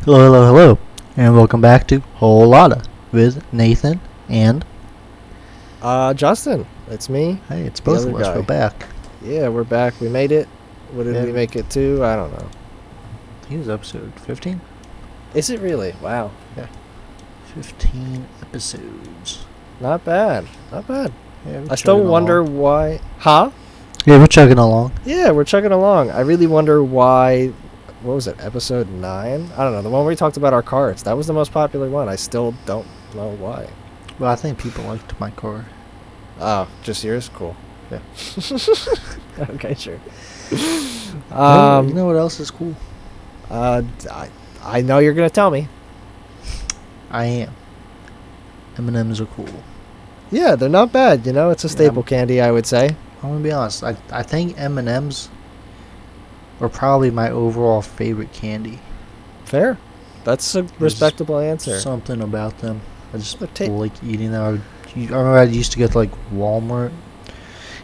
Hello, hello, hello, and welcome back to Whole Lotta with Nathan and Justin, it's me. hey, it's The both other of us. guy. We're back. Yeah, we're back. We made it. What did Yeah. we make it to? I don't know. I think it was episode 15. Is it really? Wow. 15 episodes. Not bad. Not bad. Yeah, we're I still chugging wonder along. why. Huh? Yeah, we're chugging along. Yeah, we're chugging along. I really wonder why. What was it? Episode 9? I don't know. The one where we talked about our cards. That was the most popular one. I still don't know why. Well, I think people liked my car. Oh, just yours? Cool. Yeah. Okay, sure. You know what else is cool? I know you're going to tell me. I am. M&M's are cool. Yeah, they're not bad. You know, it's a Yeah, staple candy, I would say. I'm gonna be honest. I think M&M's are probably my overall favorite candy. Fair. That's a respectable answer. Something about them. I just But like eating them. I remember I used to go to like Walmart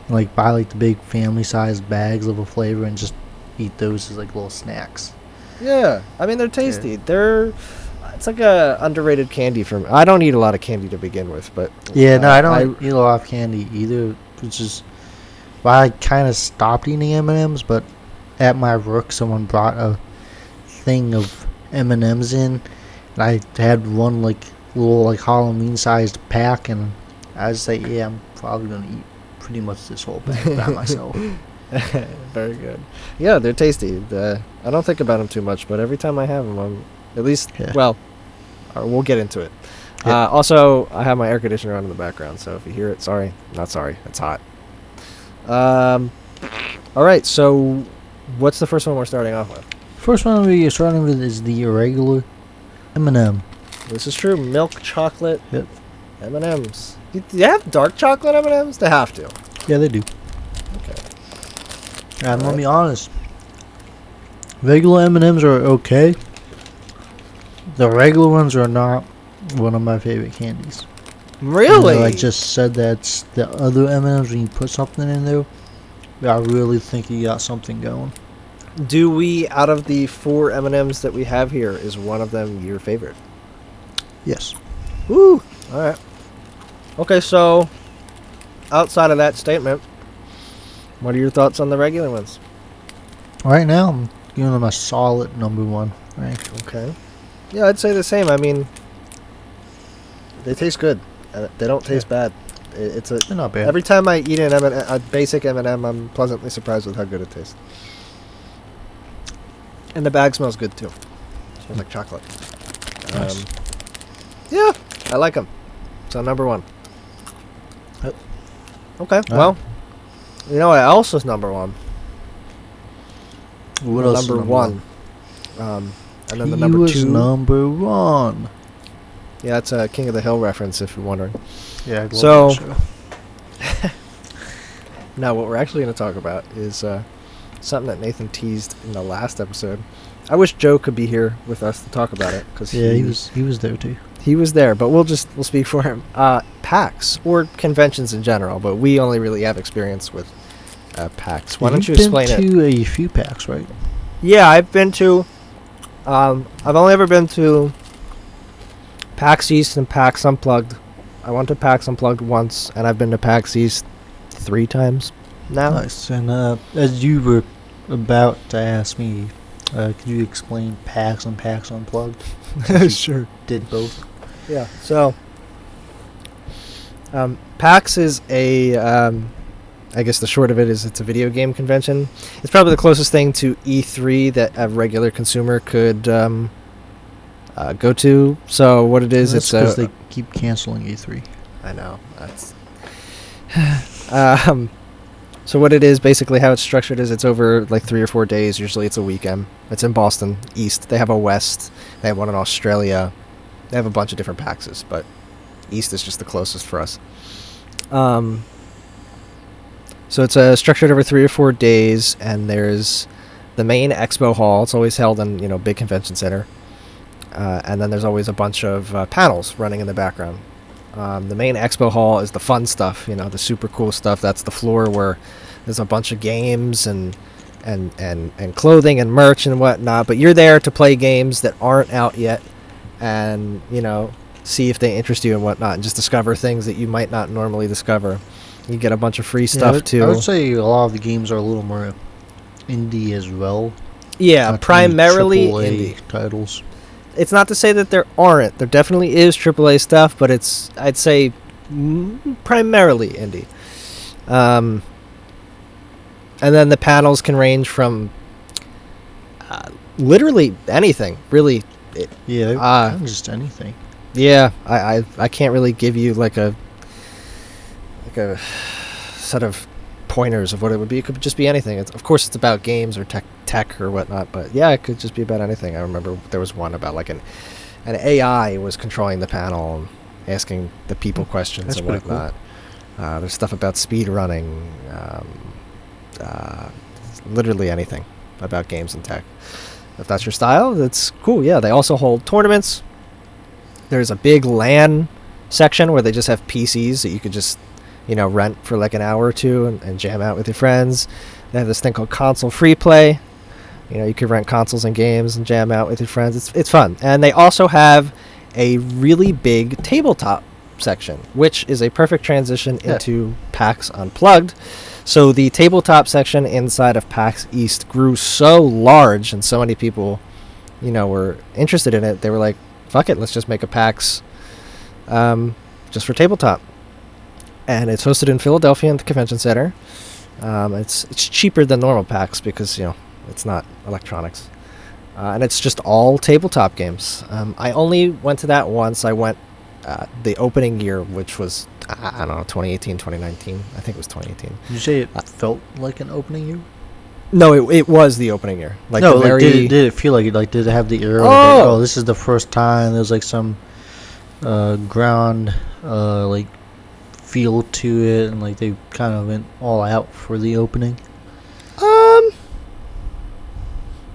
and like buy like the big family sized bags of a flavor and just eat those as like little snacks. Yeah, I mean they're tasty. It's like a underrated candy for me. I don't eat a lot of candy to begin with, but Yeah, no, I don't eat a lot of candy either, which is why I kind of stopped eating M&Ms. But at my work, someone brought a thing of M&Ms in, and I had one like little like Halloween sized pack, and I was like, yeah, I'm probably gonna eat pretty much this whole bag by myself. Very good. Yeah, they're tasty. I don't think about them too much, but every time I have them, I'm at least Yeah. well. We'll get into it. Yeah. Also, I have my air conditioner on in the background, so if you hear it, sorry, not sorry. It's hot. All right. So, what's the first one we're starting off with? First one we're starting with is the irregular M&M. This is true. Milk chocolate. Yep. M&Ms. Do you have dark chocolate M&Ms? They have to. Yeah, they do. Okay. I'm gonna Alright. be honest. Regular M&Ms are okay. The regular ones are not one of my favorite candies. Really? Even though I just said that's the other M&Ms when you put something in there. I really think you got something going. Do we, out of the 4 M&Ms that we have here, is one of them your favorite? Yes. Woo! All right. Okay, so outside of that statement, what are your thoughts on the regular ones? Right now, I'm giving them a solid number 1 rank. Okay. Yeah, I'd say the same. I mean, they taste good. They don't taste bad. It's a They're not bad. every time I eat a basic M&M, I'm pleasantly surprised with how good it tastes. And the bag smells good too. Smells like chocolate. Nice. Yeah, I like them. So number 1. Yep. Okay. Well, you know what else is number 1? What else is Number 1. And then the He number was 2. number 1. Yeah, that's a King of the Hill reference if you're wondering. Yeah, I love So- that show. Now, what we're actually going to talk about is something that Nathan teased in the last episode. I wish Joe could be here with us to talk about it because Yeah, he was there too. he was there, but we'll speak for him. PAX or conventions in general, but we only really have experience with PAX. Why don't you explain it? You've been to a few packs, right? Yeah, I've been to. I've only ever been to PAX East and PAX Unplugged. I went to PAX Unplugged once, and I've been to PAX East 3 times now. Nice. And as you were about to ask me, could you explain PAX and PAX Unplugged? Sure. Did both. Yeah. So, PAX is I guess the short of it is it's a video game convention. It's probably the closest thing to E3 that a regular consumer could go to. So what it is, That's it's because they keep canceling E3. I know. That's. So what it is, basically how it's structured is it's over like 3 or 4 days. Usually it's a weekend. It's in Boston East. They have a West. They have one in Australia. They have a bunch of different PAXs, but East is just the closest for us. So it's structured over 3 or 4 days, and there's the main expo hall. It's always held in big convention center, and then there's always a bunch of panels running in the background. The main expo hall is the fun stuff, the super cool stuff. That's the floor where there's a bunch of games and and clothing and merch and whatnot, but you're there to play games that aren't out yet, and see if they interest you and whatnot, and just discover things that you might not normally discover. You get a bunch of free stuff too. I would say a lot of the games are a little more indie as well. Yeah, Not primarily AAA indie titles. It's not to say that there aren't. There definitely is AAA stuff, but it's, I'd say, primarily indie. And then the panels can range from literally anything, really. Yeah, just anything. Yeah, I can't really give you like a set of pointers of what it would be. It could just be anything. Of course, it's about games or tech or whatnot, but yeah, it could just be about anything. I remember there was one about like an AI was controlling the panel and asking the people questions. That's and pretty whatnot. There's stuff about speed running, literally anything about games and tech. If that's your style, that's cool. Yeah, they also hold tournaments. There's a big LAN section where they just have PCs that you could just rent for like an hour or two and jam out with your friends. They have this thing called console free play. You could rent consoles and games and jam out with your friends. It's fun. And they also have a really big tabletop section, which is a perfect transition into PAX Unplugged. So the tabletop section inside of PAX East grew so large and so many people, were interested in it. They were like, fuck it, let's just make a PAX just for tabletop. And it's hosted in Philadelphia at the Convention Center. It's cheaper than normal PAX because, it's not electronics. And it's just all tabletop games. I only went to that once. I went the opening year, which was, I don't know, 2018, 2019. I think it was 2018. Did you say it felt like an opening year? No, it was the opening year. Like no, the did it feel like it? Like, did it have the era? Oh! This is the first time. There's like some ground like feel to it, and like they kind of went all out for the opening.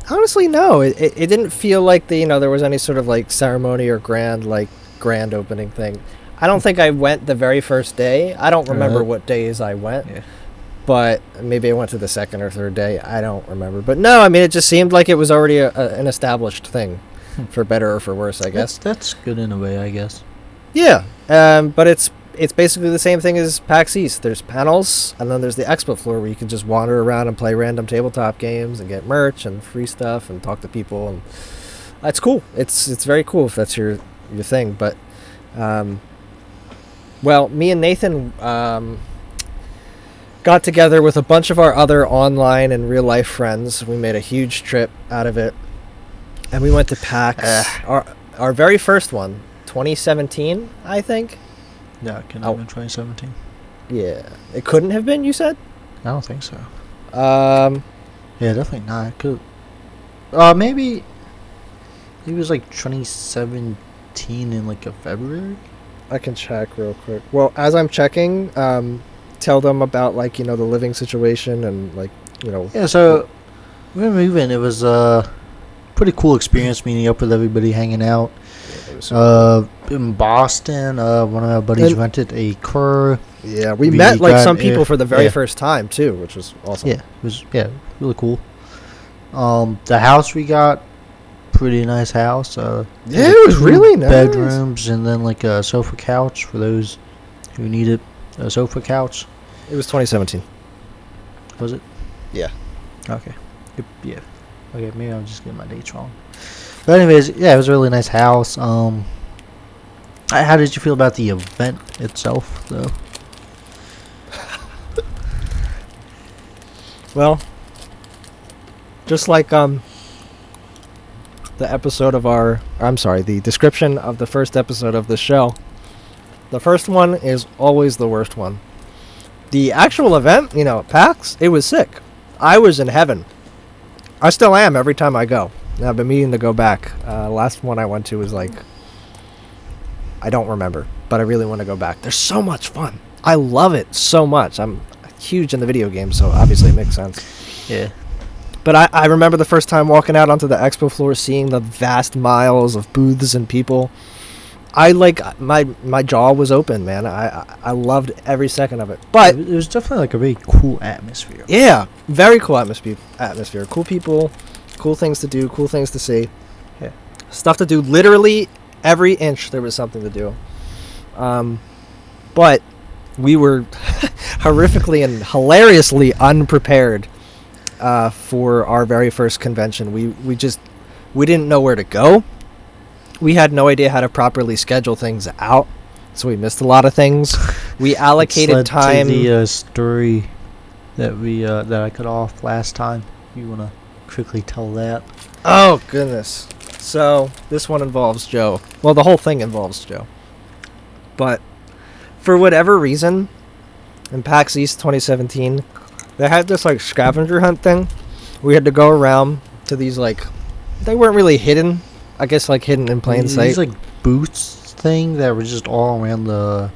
Honestly, no. It didn't feel like there was any sort of like ceremony or grand opening thing. I don't think I went the very first day. I don't remember what days I went. Yeah. But maybe I went to the second or third day. I don't remember. But no, I mean, it just seemed like it was already an established thing, for better or for worse, I guess. That's good in a way, I guess. Yeah, but it's basically the same thing as PAX East. There's panels, and then there's the expo floor where you can just wander around and play random tabletop games and get merch and free stuff and talk to people, and that's cool. It's very cool if that's your thing. But well, me and Nathan got together with a bunch of our other online and real life friends. We made a huge trip out of it, and we went to PAX. Our very first one, 2017, I think. Yeah, it couldn't have been 2017. Yeah, it couldn't have been. You said? I don't think so. Yeah, definitely not. It could. Maybe. It was like 2017 in like a February. I can check real quick. Well, as I'm checking, tell them about like the living situation and like Yeah, so when we went, it was a pretty cool experience meeting up with everybody, hanging out. In Boston, one of my buddies rented a car. Yeah, we met like some people for the very first time too, which was awesome. Yeah, it was really cool. The house we got, pretty nice house. Yeah, it was really nice. Bedrooms and then like a sofa couch for those who needed a sofa couch. It was 2017. Was it? Yeah. Okay. Yeah. Okay, maybe I'm just getting my dates wrong. But anyways, yeah, it was a really nice house. How did you feel about the event itself, though? Well, just like the episode of the description of the first episode of the show, the first one is always the worst one. The actual event, PAX, it was sick. I was in heaven. I still am every time I go. I've been meaning to go back. Last one I went to was like, I don't remember, but I really want to go back. They're so much fun. I love it so much. I'm huge in the video games, so obviously it makes sense. Yeah. But I remember the first time walking out onto the expo floor, seeing the vast miles of booths and people, I like my jaw was open, man. I loved every second of it. But it was definitely like a very cool atmosphere. yeah, very cool atmosphere. Cool people, cool things to do, cool things to see. Yeah. Stuff to do. Literally every inch there was something to do. But we were horrifically and hilariously unprepared for our very first convention. We didn't know where to go. We had no idea how to properly schedule things out, so we missed a lot of things. We allocated time. To the story that that I cut off last time. You wanna quickly tell that? Oh goodness! So this one involves Joe. Well, the whole thing involves Joe. But for whatever reason, in PAX East 2017, they had this like scavenger hunt thing. We had to go around to these like, they weren't really hidden. I guess like hidden in plain sight. These like booths thing that were just all around the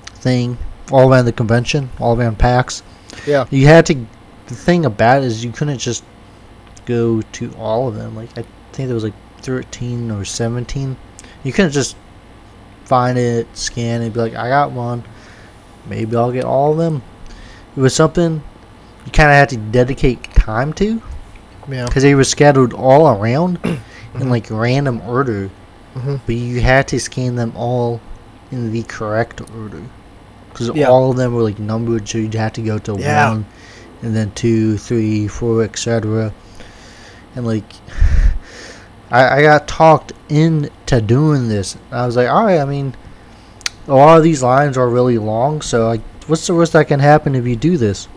thing, all around the convention, all around PAX. Yeah. You had to. The thing about it is you couldn't just go to all of them. Like I think there was like 13 or 17. You couldn't just find it, scan it, be like, I got one. Maybe I'll get all of them. It was something you kind of had to dedicate time to. Yeah. Because they were scattered all around in like random order. Mm-hmm. But you had to scan them all in the correct order. Because Yeah. all of them were like numbered, so you'd have to go to Yeah. 1, and then 2, 3, 4, etc. And like, I got talked into doing this. I was like, alright, I mean, a lot of these lines are really long, so like, what's the worst that can happen if you do this?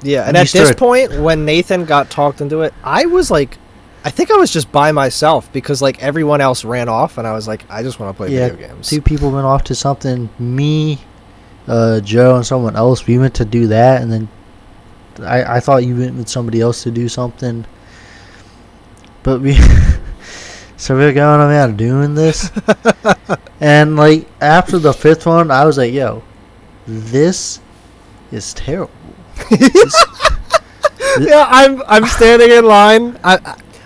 Yeah, and And at you this start- point, when Nathan got talked into it, I was like, I think I was just by myself because like everyone else ran off, and I was like, I just want to play Yeah, video games. 2 people went off to something. Me, Joe, and someone else. We went to do that, and then I thought you went with somebody else to do something. But we, so we were going around doing this, and like after the 5th one, I was like, "Yo, this is terrible." Yeah, I'm standing in line.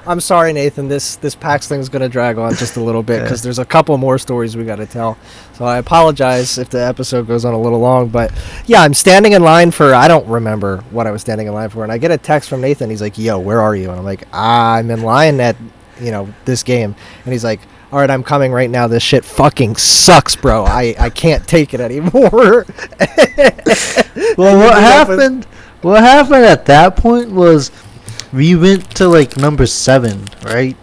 I'm sorry, Nathan. This PAX thing's gonna drag on just a little bit because there's a couple more stories we got to tell. So I apologize if the episode goes on a little long. But yeah, I'm standing in line for, I don't remember what I was standing in line for, and I get a text from Nathan. He's like, "Yo, where are you?" And I'm like, "I'm in line at this game." And he's like, "All right, I'm coming right now. This shit fucking sucks, bro. I can't take it anymore." Well, what happened? What happened at that point was we went to like number 7, right?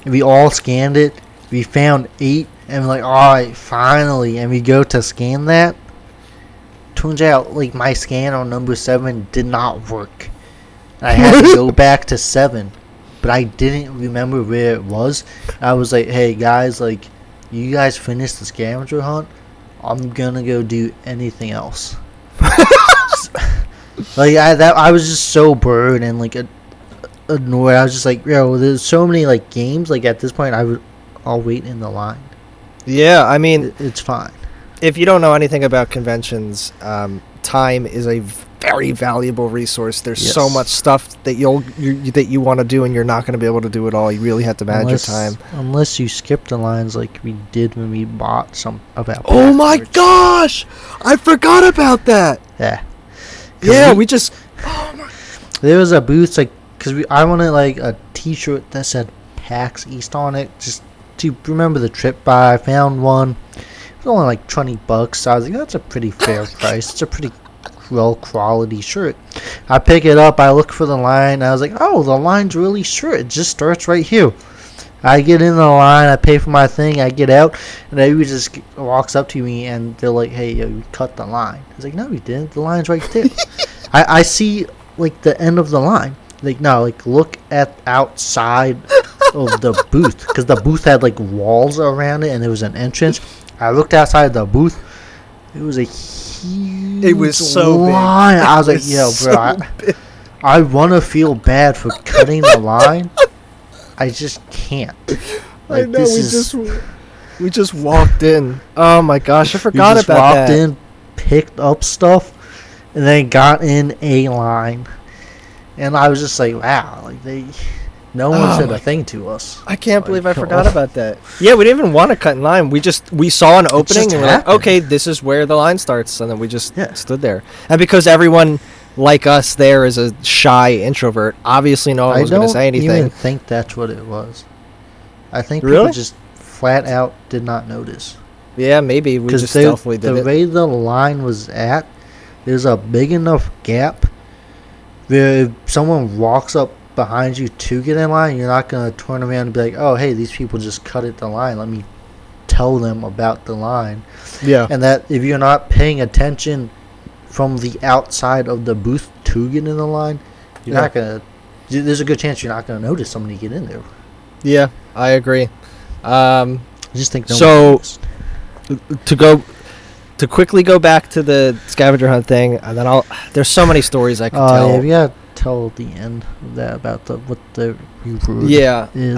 And we all scanned it. We found 8, and we're like, alright, finally. And we go to scan that. Turns out, like, my scan on number 7 did not work. I had to go back to 7, but I didn't remember where it was. I was like, hey guys, like, you guys finished the scavenger hunt. I'm gonna go do anything else. Like I was just so bored and like annoyed. I was just like, yo, there's so many like games. Like at this point, I'll wait in the line. Yeah, I mean, It's fine. if you don't know anything about conventions, time is a very valuable resource. There's so Yes. much stuff that you want to do, and you're not going to be able to do it all. You really have to manage your time. Unless you skip the lines like we did when we bought some about. Oh my Packers. gosh! I forgot about that. Yeah. Yeah, we- we just. There was a booth like because I wanted like a T-shirt that said PAX East on it just to remember the trip by. I found one. It was only like $20. So I was like, that's a pretty fair price. It's a pretty well quality shirt. I pick it up. I look for the line. I was like, oh, the line's really short. It just starts right here. I get in the line. I pay for my thing. I get out, and everybody just walks up to me and they're like, hey, yo, you cut the line. I was like, no, we didn't. The line's right there. I see like the end of the line. Like no, like look at outside of the booth because the booth had like walls around it and there was an entrance. I looked outside the booth. It was a huge It was so big. line. I was It like, was yo, so bro, I want to feel bad for cutting the line. I just can't. Like, I know. this We just walked in. Oh my gosh, I we forgot just about walked that. in, picked up stuff, and then got in a line. And I was just like, wow, like No one Oh said my- a thing to us. I can't believe I Like, forgot oh. about that. Yeah, we didn't even want to cut in line. We saw an opening just and we're like, happened. okay, this is where the line starts, and then we just Yeah. stood there. And because everyone like us there is a shy introvert, obviously no one I was going don't to say anything. even think that's what it was. I think Really? people just flat out did not notice. Yeah, maybe we just Because stealthily did the it. way the line was at, there's a big enough gap where if someone walks up behind you to get in line, you're not going to turn around and be like, oh, hey, these people just cut it the line. Let me tell them about the line. Yeah. And that if you're not paying attention from the outside of the booth to get in the line, you're Yeah. not going to. There's a good chance you're not going to notice somebody get in there. Yeah, I agree. I just think no So- one noticed. To quickly go back to the scavenger hunt thing, and then there's so many stories I could tell. Yeah, we got to tell the end of that about what the reward Yeah. is.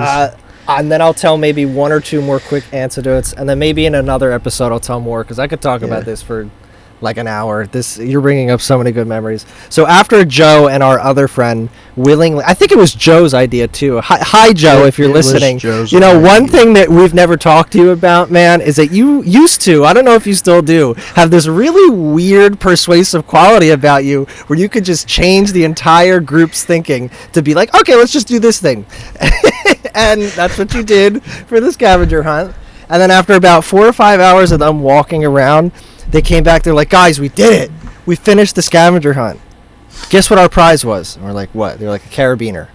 And then I'll tell maybe one or two more quick anecdotes, and then maybe in another episode I'll tell more, because I could talk Yeah. about this for like an hour. You're bringing up so many good memories. So after Joe and our other friend willingly, I think it was Joe's idea too. Hi Joe, if you're It was listening. Joe's You know, one idea. thing that we've never talked to you about, man, is that you used to, I don't know if you still do, have this really weird persuasive quality about you where you could just change the entire group's thinking to be like, okay, let's just do this thing. And that's what you did for the scavenger hunt. And then after about 4 or 5 hours of them walking around, they came back, they're like, guys, we did it. We finished the scavenger hunt. Guess what our prize was? And we're like, what? They're like, a carabiner.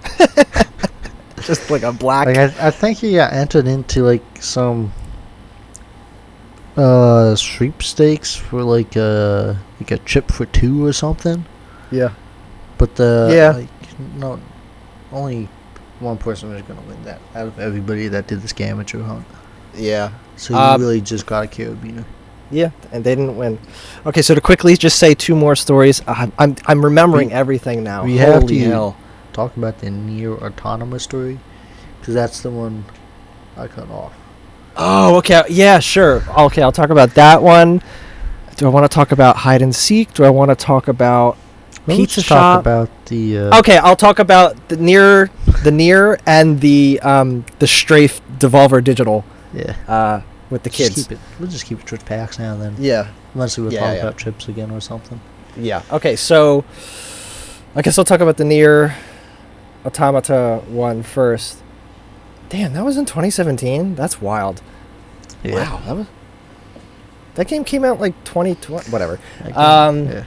Just like a black... Like I think he got entered into like some sweepstakes for like a chip for two or something. Yeah. But Yeah. no, only one person was gonna win that out of everybody that did the scavenger hunt. Yeah. So you really just got a carabiner. Yeah, and they didn't win. Okay, so to quickly just say two more stories. I'm remembering everything now. we have Holy to- hell. Talk about the near autonomous story, because that's the one I cut off. Oh, okay. Yeah, sure. Okay, I'll talk about that one. Do I want to talk about hide and seek? Do I want to talk about Let's pizza just shop? talk about the. Okay, I'll talk about the near, and the strafe Devolver Digital Yeah. with the Just kids. We'll just keep it towards PAX now then. Yeah. Unless we would Yeah, talk yeah. about trips again or something. Yeah. Okay, so I guess I'll talk about the near Automata one first. Damn, that was in 2017? That's wild. Yeah. Wow, that game came out like 2020, whatever. Yeah.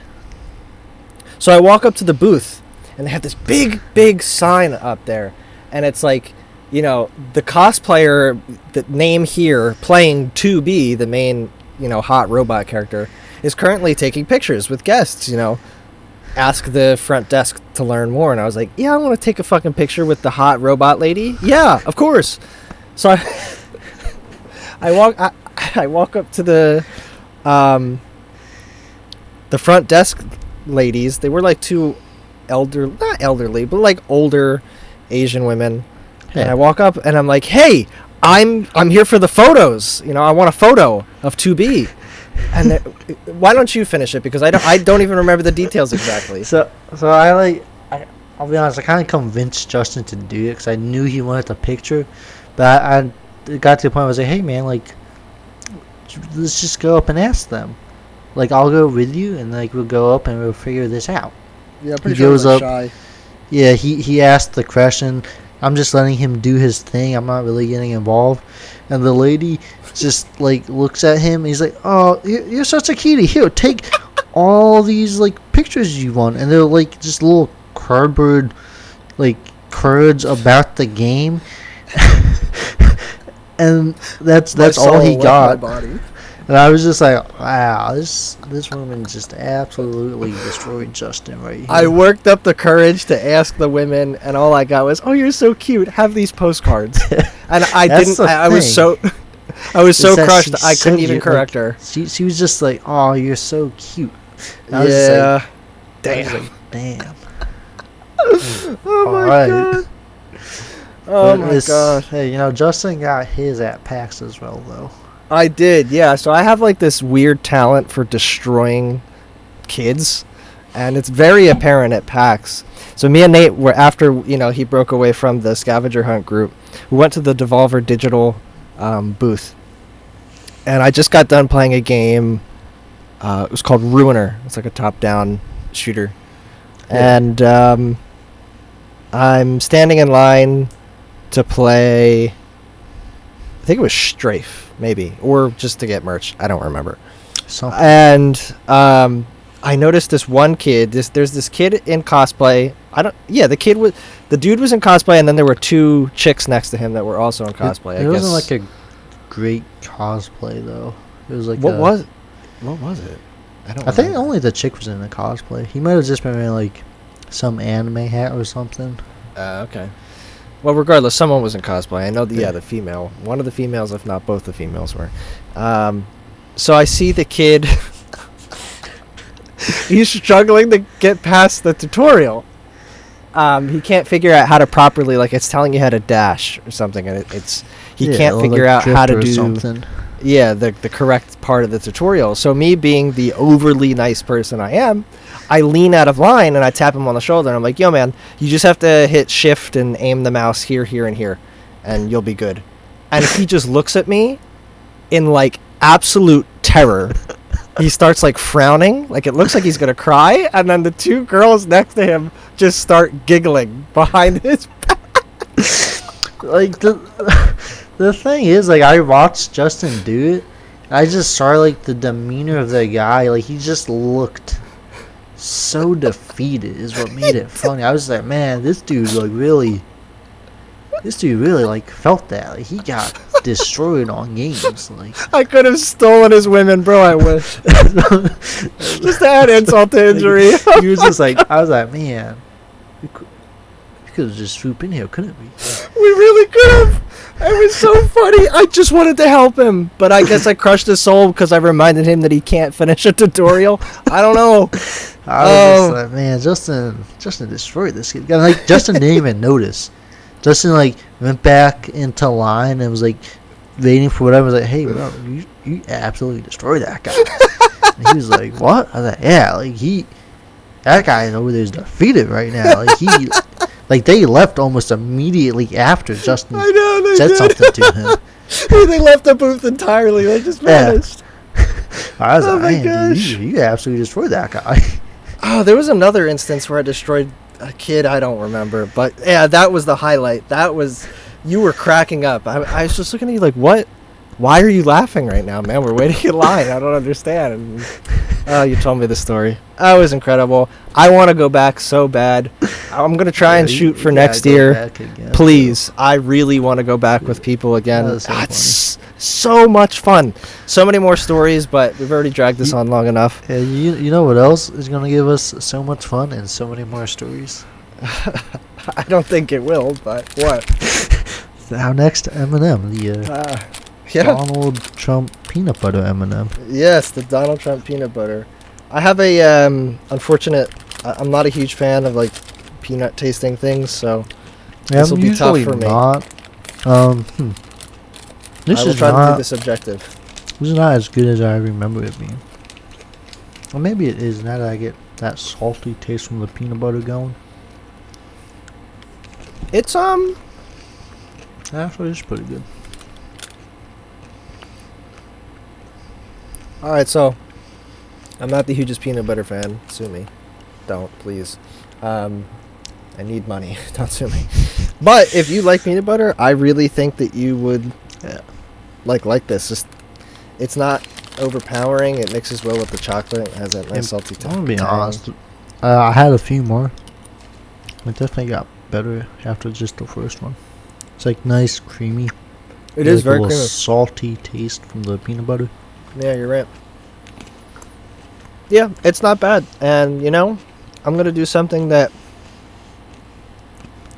So I walk up to the booth, and they have this big sign up there, and it's like, you know, the cosplayer, the name here, playing 2B, the main, you know, hot robot character, is currently taking pictures with guests, you know. Ask the front desk to learn more. And I was like, yeah, I want to take a fucking picture with the hot robot lady. Yeah, of course. So I walk up to the front desk ladies. They were like two not elderly, but like older Asian women. And Yeah. I walk up and I'm like, hey, I'm here for the photos. You know, I want a photo of 2B. And why don't you finish it? Because I don't even remember the details exactly. So I'll be honest. I kind of convinced Justin to do it because I knew he wanted the picture, but I got to the point where I was like, hey man, like, let's just go up and ask them. Like, I'll go with you, and like we'll go up and we'll figure this out. Yeah, pretty sure goes I'm, like, up- Yeah, he asked the question. I'm just letting him do his thing. I'm not really getting involved. And the lady just like looks at him. And he's like, "Oh, you're such a cutie. Here, take all these like pictures you want." And they're like just little cardboard, like cards about the game. And that's all he got. And I was just like, wow, this woman just absolutely destroyed Justin right here. I worked up the courage to ask the women, and all I got was, "Oh, you're so cute. Have these postcards." And I That's didn't. the I was so, I was so Is that crushed. she I said couldn't even you- correct like, her. She was just like, "Oh, you're so cute." And I was just Yeah. like, I was Damn. like, damn. Oh my Alright. god. Oh But my god. Hey, you know, Justin got his at PAX as well, though. I did, yeah. So I have like this weird talent for destroying kids. and it's very apparent at PAX. So me and Nate were, after he broke away from the scavenger hunt group, we went to the Devolver Digital booth, and I just got done playing a game. It was called Ruiner. It's like a top-down shooter, and I'm standing in line to play. I think it was Strafe, maybe, or just to get merch. I don't remember. Something. And I noticed this one kid. There's this kid in cosplay. The dude was in cosplay, and then there were two chicks next to him that were also in cosplay. It wasn't like a great cosplay though. It was like what was it? I think only the chick was in the cosplay. He might have just been wearing like some anime hat or something. Okay. Well, regardless, someone was in cosplay. I know the female. One of the females, if not both the females, were. So I see the kid. He's struggling to get past the tutorial. He can't figure out how to properly, like, it's telling you how to dash or something, and he can't figure out how to do something. Yeah, the correct part of the tutorial. So me being the overly nice person I am, I lean out of line and I tap him on the shoulder and I'm like, yo man, you just have to hit shift and aim the mouse here, here, and here, and you'll be good. And he just looks at me in like absolute terror. He starts like frowning, like it looks like he's gonna cry, and then the two girls next to him just start giggling behind his back. Like the thing is, like, I watched Justin do it. I just saw like the demeanor of the guy. Like, he just looked so defeated is what made it funny. I was like, man, this dude really like felt that. Like, he got destroyed on games. Like, I could have stolen his women, bro. I wish. Just to add insult to injury. Like, he was just like, I was like, man, we could have just swooped in here, couldn't we? We really could have. It was so funny. I just wanted to help him, but I guess I crushed his soul because I reminded him that he can't finish a tutorial. I don't know. I was just like, man, Justin destroyed this kid. Like, Justin didn't even notice. Justin like went back into line and was like waiting for whatever. I was like, hey, bro, you absolutely destroyed that guy. And he was like, what? I was like, yeah, like that guy over there is defeated right now. Like, like, they left almost immediately after Justin said something to him. They left the booth entirely. They just vanished. I was Oh like, my man, dude, gosh. you absolutely destroyed that guy. Oh, there was another instance where I destroyed a kid. I don't remember, but yeah, that was the highlight. You were cracking up. I was just looking at you like, what? Why are you laughing right now, man? We're waiting in line. I don't understand. And, you told me the story. That was incredible. I want to go back so bad. I'm going to try and shoot for next year. Please. I really want to go back with people again. It's so much fun. So many more stories, but we've already dragged this on long enough. Yeah, you know what else is going to give us so much fun and so many more stories? I don't think it will, but what? Our next M&M, the Donald Trump peanut butter M&M. Yes, the Donald Trump peanut butter. I have a unfortunate. I'm not a huge fan of like peanut tasting things, so this will be tough for me. This I will is try to not. do this objective. This is not as good as I remember it being. Or maybe it is now that I get that salty taste from the peanut butter going. It's Actually, it's pretty good. All right, so I'm not the hugest peanut butter fan. Sue me. Don't, please. I need money. Don't sue me. But if you like peanut butter, I really think that you would like this. Just, it's not overpowering. It mixes well with the chocolate. It has that nice salty taste. I'm gonna be honest. I had a few more. It definitely got better after just the first one. It's like nice, creamy. It is like very a little creamy. salty taste from the peanut butter. Yeah, you're right. Yeah, it's not bad. And, I'm going to do something that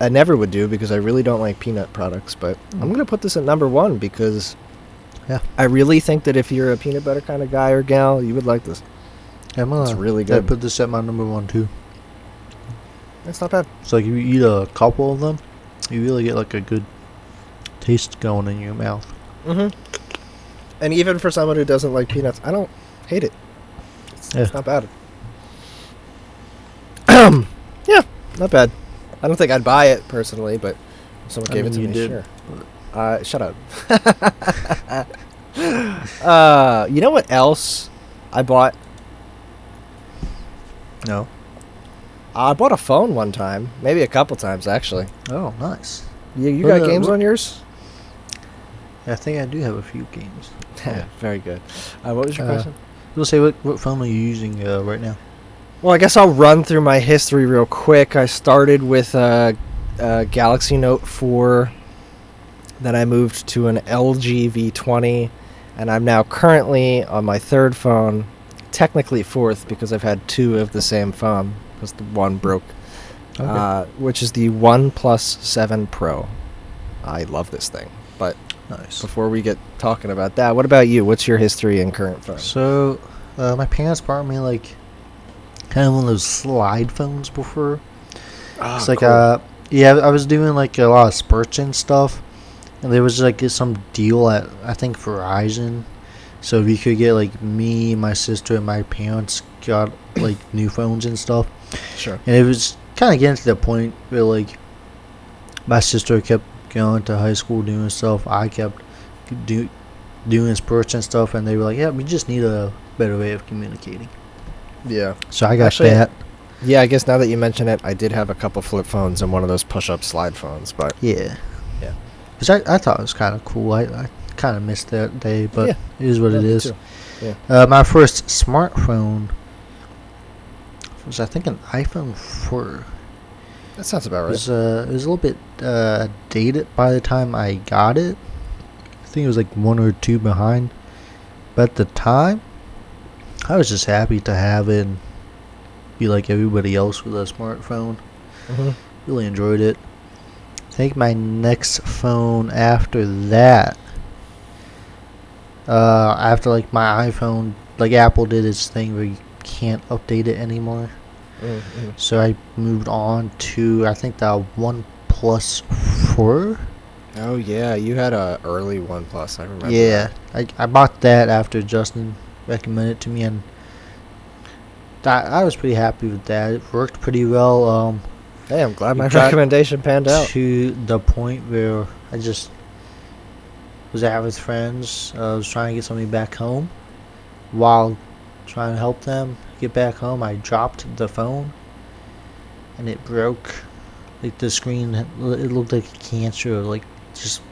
I never would do because I really don't like peanut products. But I'm going to put this at number 1 because I really think that if you're a peanut butter kind of guy or gal, you would like this. It's really good. I put this at my number 1 too. It's not bad. It's like if you eat a couple of them, you really get like a good taste going in your mouth. Mm-hmm. And even for someone who doesn't like peanuts, I don't hate it. It's not bad. Not bad. I don't think I'd buy it personally, but if someone gave it to you me, did. sure. Shut up. You know what else I bought? No. I bought a phone one time, maybe a couple times actually. Oh, nice. You What, got games what- on yours? I think I do have a few games. Very good. What was your Uh, question? We'll say what phone are you using right now? Well, I guess I'll run through my history real quick. I started with a Galaxy Note 4. Then I moved to an LG V20. And I'm now currently on my third phone. Technically fourth because I've had two of the same phone. Because the one broke. Okay. Which is the OnePlus 7 Pro. I love this thing. But Nice. before we get talking about that, what about you? What's your history and current phone? So, my parents bought me like kind of one of those slide phones before. It's like yeah, I was doing like a lot of spurts and stuff, and there was like some deal at I think Verizon, so we could get like me, my sister, and my parents got like new phones and stuff, Sure. and it was kind of getting to the point where like my sister kept going to high school doing stuff, I kept doing spurts and stuff, and they were like, yeah, we just need a better way of communicating. Yeah. So I got Actually, that. Yeah, I guess now that you mention it, I did have a couple flip phones and one of those push-up slide phones, but Yeah. Yeah. Because I thought it was kind of cool. I kind of missed that day, but Yeah. it is what Yeah, it me is. too. Yeah. My first smartphone was, I think, an iPhone 4. That sounds about It right. was, it was a little bit dated by the time I got it. I think it was like one or two behind. But at the time, I was just happy to have it and be like everybody else with a smartphone. Mm-hmm. Really enjoyed it. I think my next phone after that, after like my iPhone, like Apple did its thing where you can't update it anymore. Mm-hmm. So I moved on to I think the OnePlus 4. Oh yeah, you had a early OnePlus. I remember. Yeah, I bought that after Justin recommended it to me, and I was pretty happy with that. It worked pretty well. Hey, I'm glad my You got recommendation panned out. To the point where I just was out with friends. I was trying to get somebody back home. While trying to help them get back home, I dropped the phone, and it broke. Like the screen, it looked like cancer, like just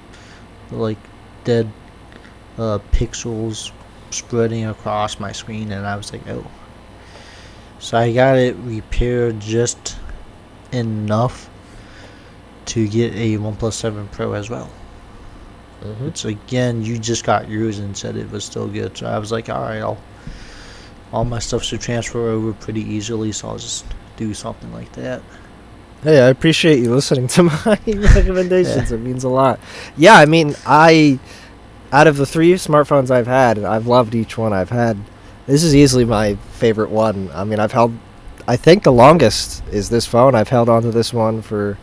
like dead pixels spreading across my screen, and I was like, oh. So I got it repaired just enough to get a OnePlus 7 Pro as well. Mm-hmm. Which again, you just got yours and said it was still good. So I was like, alright, all my stuff should transfer over pretty easily, so I'll just do something like that. Hey, I appreciate you listening to my recommendations. It means a lot. Yeah, I mean, out of the 3 smartphones I've had, and I've loved each one I've had, this is easily my favorite one. I mean, I think the longest is this phone. I've held onto this one for,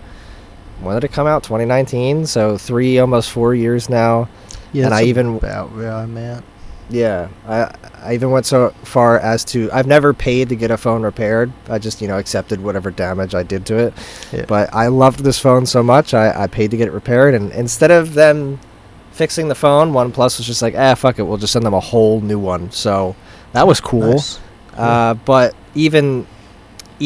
when did it come out? 2019, so 3, almost 4 years now. Yeah, And that's I even- about where I'm at. Yeah, I even went so far as to, I've never paid to get a phone repaired. I just, accepted whatever damage I did to it. Yeah. But I loved this phone so much, I paid to get it repaired. And instead of them fixing the phone, OnePlus was just like, fuck it, we'll just send them a whole new one. So that was cool. Nice. But even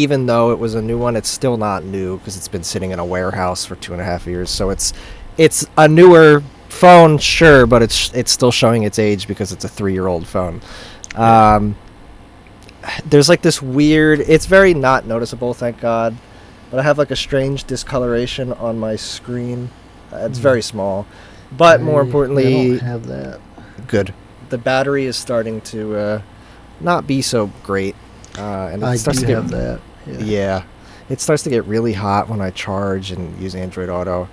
though it was a new one, it's still not new because it's been sitting in a warehouse for 2.5 years. So it's a newer phone, sure, but it's still showing its age because it's a 3-year-old phone. There's like this weird, it's very not noticeable, thank God, but I have like a strange discoloration on my screen. It's very small, but more I importantly, don't have that. good. The battery is starting to not be so great, and it I starts do to get have that. Yeah. yeah, it starts to get really hot when I charge and use Android Auto.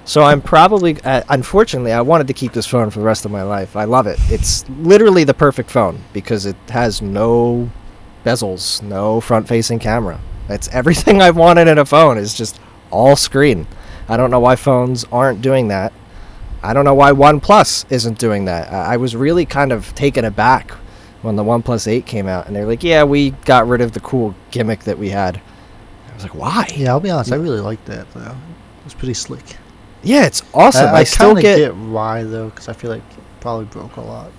So I'm probably, unfortunately, I wanted to keep this phone for the rest of my life. I love it. It's literally the perfect phone because it has no bezels, no front-facing camera. It's everything I wanted in a phone. Is just all screen. I don't know why phones aren't doing that. I don't know why OnePlus isn't doing that. I was really kind of taken aback when the OnePlus 8 came out, and they're like, yeah, we got rid of the cool gimmick that we had. I was like, why? Yeah, I'll be honest. I really like that though. It's pretty slick. Yeah, it's awesome. I still kind of get get why though, because I feel like it probably broke a lot.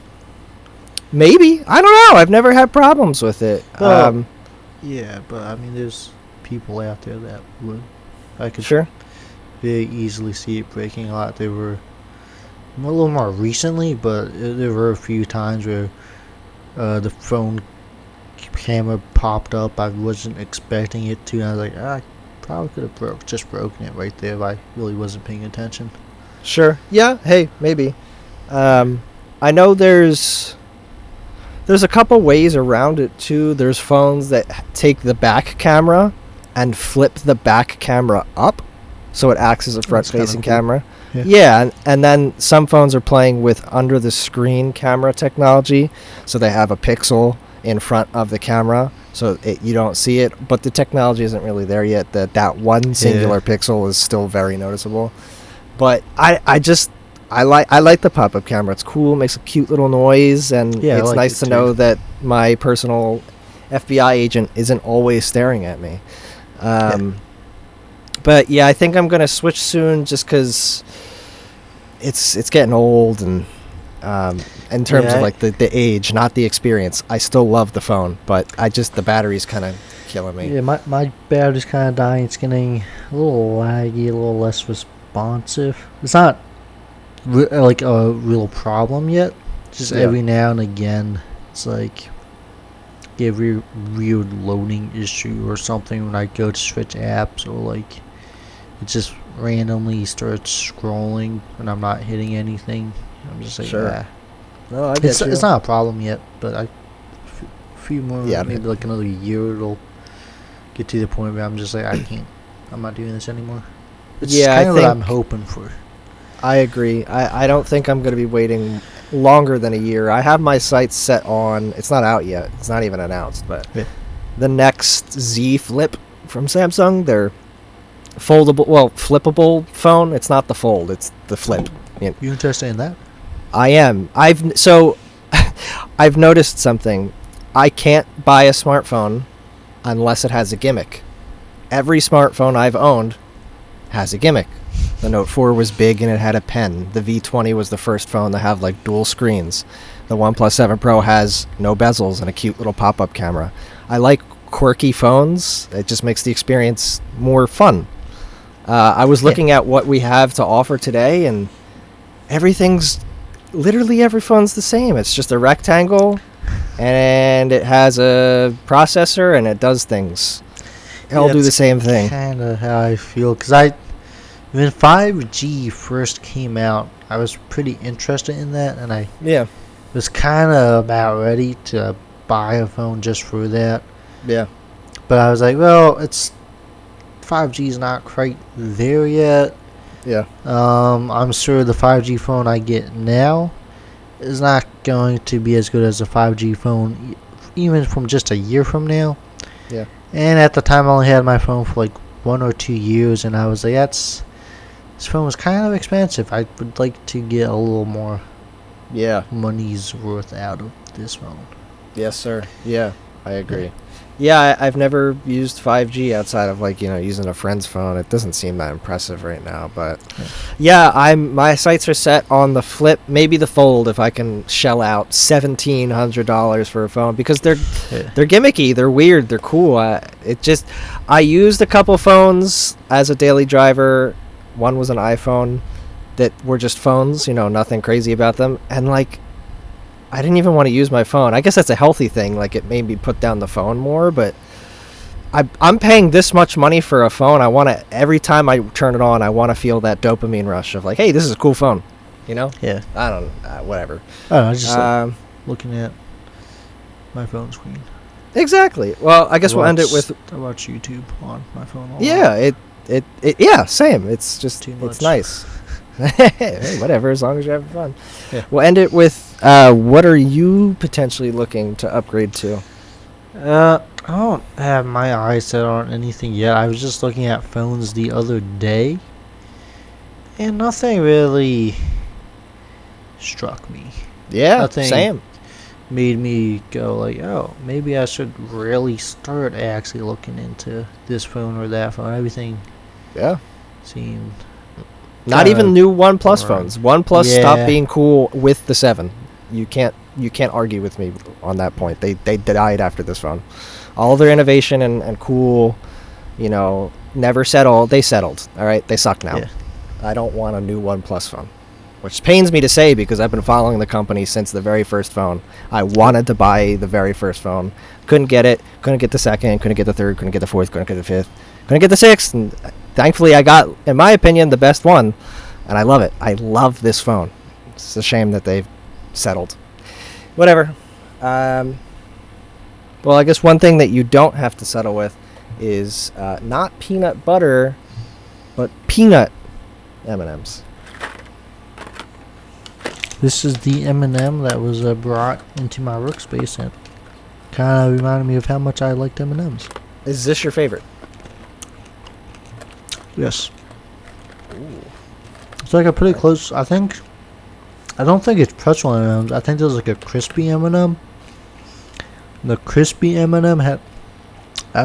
maybe. I don't know. I've never had problems with it. Well, yeah, but I mean, there's people out there that would. I could Sure. very easily see it breaking a lot. There were a little more recently, but there were a few times where the phone camera popped up. I wasn't expecting it to, and I was like, I probably could have broken it right there if I really wasn't paying attention. Sure. Yeah. Hey, maybe. I know there's a couple ways around it too. There's phones that take the back camera and flip the back camera up, so it acts as a front-facing cool. camera. Yeah. Yeah, and then some phones are playing with under-the-screen camera technology, so they have a pixel in front of the camera, so you don't see it. But the technology isn't really there yet. That one singular pixel is still very noticeable. But I like the pop-up camera. It's cool. It makes a cute little noise, and Yeah, I it's like nice it to know too. that my personal FBI agent isn't always staring at me. But yeah, I think I'm gonna switch soon, just because it's getting old, and in terms of like the age, not the experience. I still love the phone, but the battery's kind of killing me. Yeah, my battery's kind of dying. It's getting a little laggy, a little less responsive. It's not like a real problem yet. Just Yeah. every now and again, it's like every weird loading issue or something when I go to switch apps, or like it just randomly starts scrolling and I'm not hitting anything. I'm just like, Sure. ah. No, I It's not a problem yet, but a few more, Yeah, maybe like another year, it'll get to the point where I'm just like, I'm not doing this anymore. It's Yeah, I kind of what I'm think- hoping for. I agree. I don't think I'm going to be waiting longer than a year. I have my sights set on. It's not out yet. It's not even announced, but Yeah. the next Z Flip from Samsung, their flippable phone. It's not the fold. It's the flip. You interested in that? I am. I've noticed something. I can't buy a smartphone unless it has a gimmick. Every smartphone I've owned has a gimmick. The Note 4 was big and it had a pen. The V20 was the first phone to have like dual screens. The OnePlus 7 Pro has no bezels and a cute little pop-up camera. I like quirky phones. It just makes the experience more fun. I was looking at what we have to offer today, and literally every phone's the same. It's just a rectangle, and it has a processor, and it does things. It'll do the same thing. Kind of how I feel, because when 5G first came out, I was pretty interested in that, and I Yeah, was kind of about ready to buy a phone just for that. yeah, But I was like, well, 5G is not quite there yet. yeah. I'm sure the 5G phone I get now is not going to be as good as a 5G phone, even from just a year from now. Yeah. And at the time, I only had my phone for like 1 or 2 years, and I was like, this phone was kind of expensive. I would like to get a little more Yeah. money's worth out of this phone. Yes, sir. Yeah, I agree. Yeah, I've never used 5G outside of using a friend's phone. It doesn't seem that impressive right now, but yeah, my sights are set on the Flip, maybe the Fold if I can shell out $1,700 for a phone, because they're gimmicky, they're weird, they're cool. I used a couple phones as a daily driver. One was an iPhone that were just phones, nothing crazy about them, and I didn't even want to use my phone. I guess that's a healthy thing. It made me put down the phone more, but I'm paying this much money for a phone. I want to, every time I turn it on, I want to feel that dopamine rush of hey, this is a cool phone. Yeah. I don't whatever. I don't know, I was just looking at my phone screen. Exactly. Well, I guess we'll end it with I watch YouTube on my phone. yeah, yeah, same. It's just Too it's much. nice. Hey, whatever, as long as you're having fun. Yeah. We'll end it with what are you potentially looking to upgrade to? I don't have my eyes set on anything yet. I was just looking at phones the other day, and nothing really struck me. Yeah, Nothing. same. made me go like, oh, maybe I should really start actually looking into this phone or that phone. Everything Yeah. seemed Not even new OnePlus Right. phones. OnePlus Yeah. stopped being cool with the 7. You can't argue with me on that point. They died after this phone. All their innovation and cool, never settle. They settled. All right, they suck now. Yeah. I don't want a new OnePlus phone, which pains me to say because I've been following the company since the very first phone. I wanted to buy the very first phone, couldn't get it, couldn't get the second, couldn't get the third, couldn't get the fourth, couldn't get the fifth, couldn't get the sixth, and thankfully I got, in my opinion, the best one, and I love it. I love this phone. It's a shame that they've settled. Whatever. Well, I guess one thing that you don't have to settle with is not peanut butter, but peanut M&Ms. This is the M&M that was brought into my workspace and kind of reminded me of how much I liked M&Ms. Is this your favorite? Yes. It's like a pretty close. I don't think it's pretzel M&Ms. I think there's like a crispy M&M. The crispy M&M that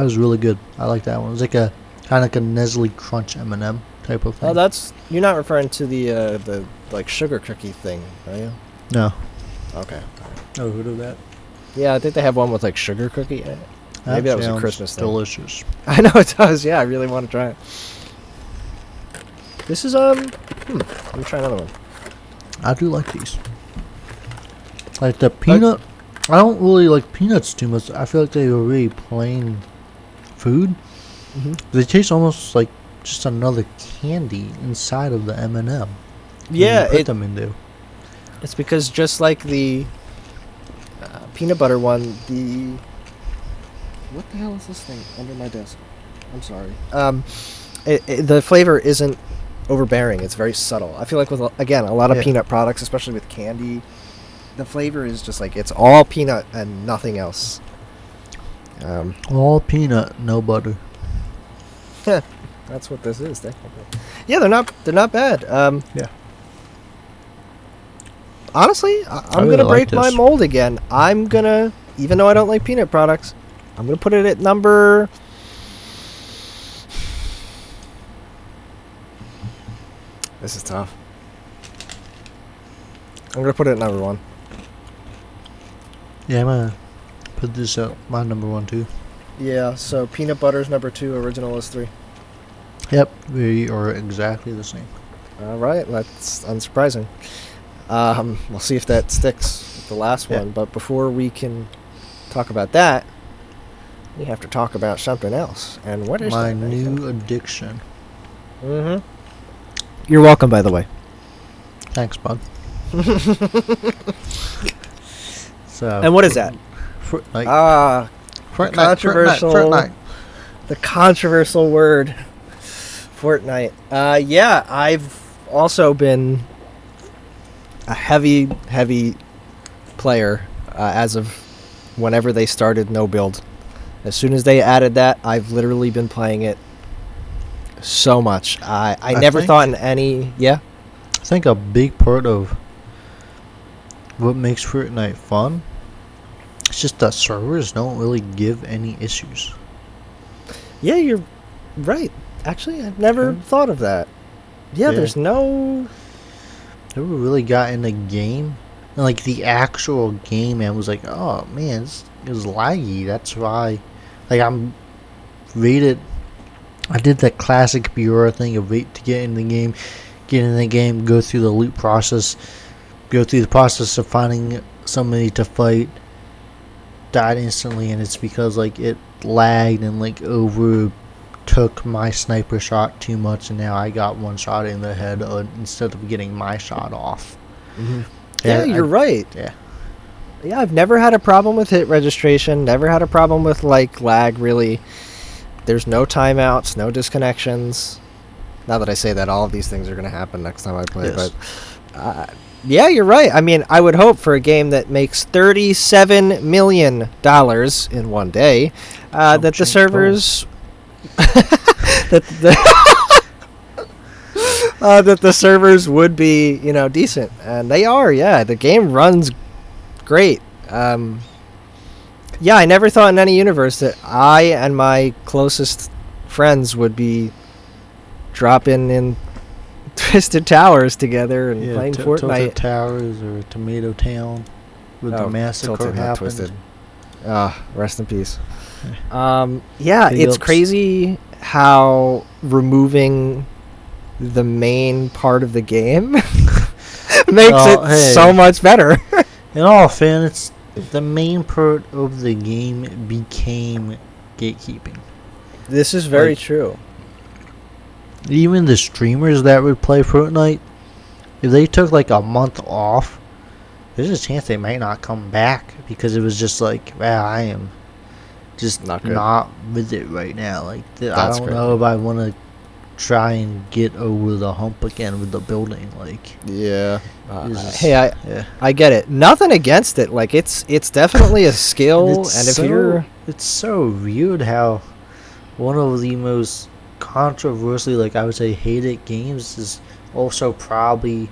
was really good. I like that one. It was like a kind of like a Nestle Crunch M&M type of thing. Oh, you're not referring to the like sugar cookie thing, are you? No. Okay. Oh, who did that? Yeah, I think they have one with like sugar cookie in it. Maybe that was a sounds Christmas thing. delicious. I know it does. Yeah, I really want to try it. This is let me try another one. I do like these. Like the peanut. I don't really like peanuts too much. I feel like they were really plain food. Mm-hmm. They taste almost like just another candy inside of the M&M. Yeah, Put them into. it's because just like the peanut butter one, what the hell is this thing under my desk? I'm sorry. The flavor isn't overbearing. It's very subtle. I feel like with a lot of peanut products, especially with candy, the flavor is just like it's all peanut and nothing else. All peanut, no butter. That's what this is technically. Yeah, they're not bad. Yeah. Honestly, I'm really gonna like break my this. mold again. I'm gonna, even though I don't like peanut products, I'm gonna put it at number. This is tough. I'm gonna put it at number 1. Yeah, I'm gonna put this at my number 1 too. Yeah. So peanut butter is number 2. Original is 3. Yep, we are exactly the same. All right, that's unsurprising. We'll see if that sticks with the last Yeah. one. But before we can talk about that, we have to talk about something else. And what is My that? new addiction. Mm-hmm. You're welcome, by the way. Thanks, bud. So. And what is that? Fortnite. Fortnite. controversial- Fortnite. The controversial word, Fortnite. Yeah, I've also been a heavy player as of whenever they started no build. As soon as they added that, I've literally been playing it so much. I never think- thought in any... Yeah? I think a big part of what makes Fortnite fun is just that servers don't really give any issues. Yeah, you're right. Actually, I've never thought of that. Yeah, Yeah. there's no... Never really got in the game. And like the actual game, I was like, oh man, it was laggy. That's why. Like I'm rated. I did that classic Bureau thing of wait to get in the game, go through the loot process, go through the process of finding somebody to fight, died instantly, and it's because like it lagged and like overtook my sniper shot too much, and now I got one shot in the head instead of getting my shot off. Mm-hmm. Yeah, you're right. Yeah. Yeah, I've never had a problem with hit registration. Never had a problem with like lag. Really, there's no timeouts, no disconnections. Not that I say that all of these things are going to happen next time I play, Yes. but yeah, you're right. I mean, I would hope for a game that makes $37 million in one day that the change servers that the servers would be, decent, and they are. Yeah, the game runs great. Yeah, I never thought in any universe that I and my closest friends would be dropping in Twisted Towers together and playing Tilted Fortnite. Towers or Tomato Town, where the massacre Tilted, not happened. Twisted. Rest in peace. Yeah, Big it's ups. crazy how removing the main part of the game makes Oh, it hey. so much better. In all fairness, the main part of the game became gatekeeping. This is very Like- true. Even the streamers that would play Fortnite, if they took like a month off, there's a chance they might not come back because it was just like, well, I am just Not not, good. with it right now. Like, I That's don't great. know if I want to try and get over the hump again with the building. Like, Yeah. it's just- Hey, yeah. I get it. Nothing against it. Like it's definitely a skill, It's and if so, you're it's so weird how one of the most controversially, like I would say, hated games is also probably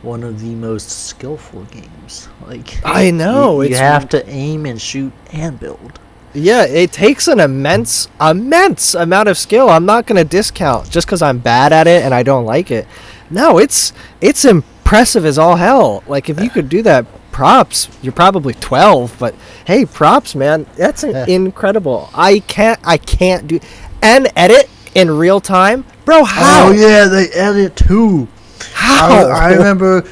one of the most skillful games. Like, I know, you it's- have to aim and shoot and build. yeah, it takes an immense amount of skill. I'm not gonna discount just because I'm bad at it and I don't like it. No, it's impressive as all hell. Like if you could do that, props. You're probably 12, but hey, props, man. That's Yeah. incredible. I can't do and edit in real time, bro. How? Oh yeah, they edit too. How? I remember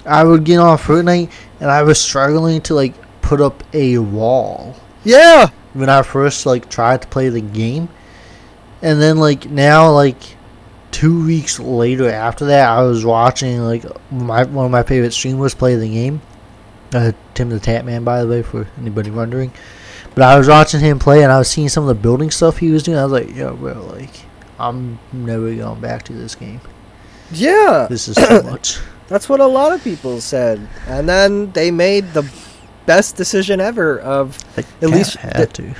I would get on Fortnite and I was struggling to like put up a wall Yeah. when I first like tried to play the game, and then like now like 2 weeks later after that, I was watching like one of my favorite streamers play the game. Tim the Tap Man, by the way, for anybody wondering. But I was watching him play, and I was seeing some of the building stuff he was doing. I was like, yo, bro, like, I'm never going back to this game. Yeah. This is too much. That's what a lot of people said. And then they made the best decision ever of Like, At least had to.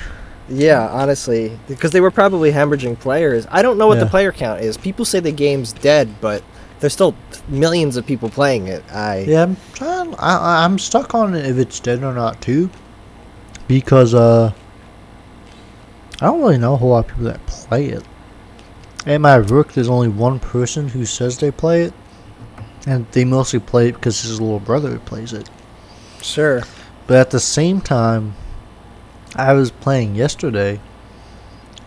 yeah, honestly, because they were probably hemorrhaging players. I don't know what the Yeah. player count is. People say the game's dead, but there's still millions of people playing it. Yeah, I'm trying. I'm stuck on if it's dead or not too, because I don't really know a whole lot of people that play it. At my work, there's only one person who says they play it, and they mostly play it because his little brother plays it. Sure. But at the same time, I was playing yesterday.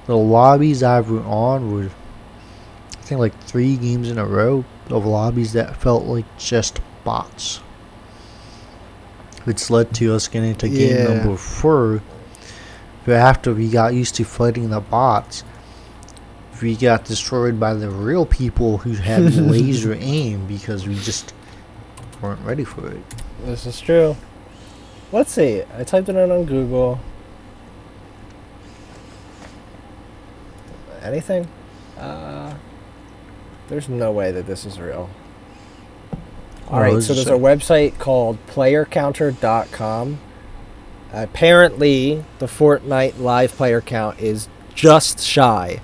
The lobbies I were on were, I think, like 3 games in a row of lobbies that felt like just bots. Which led to us getting to game Yeah. number 4. But after we got used to fighting the bots, we got destroyed by the real people who had laser aim because we just weren't ready for it. This is true. Let's see. I typed it in on Google. Anything? There's no way that this is real. All right, this so is there's a website called playercounter.com. Apparently, the Fortnite live player count is just shy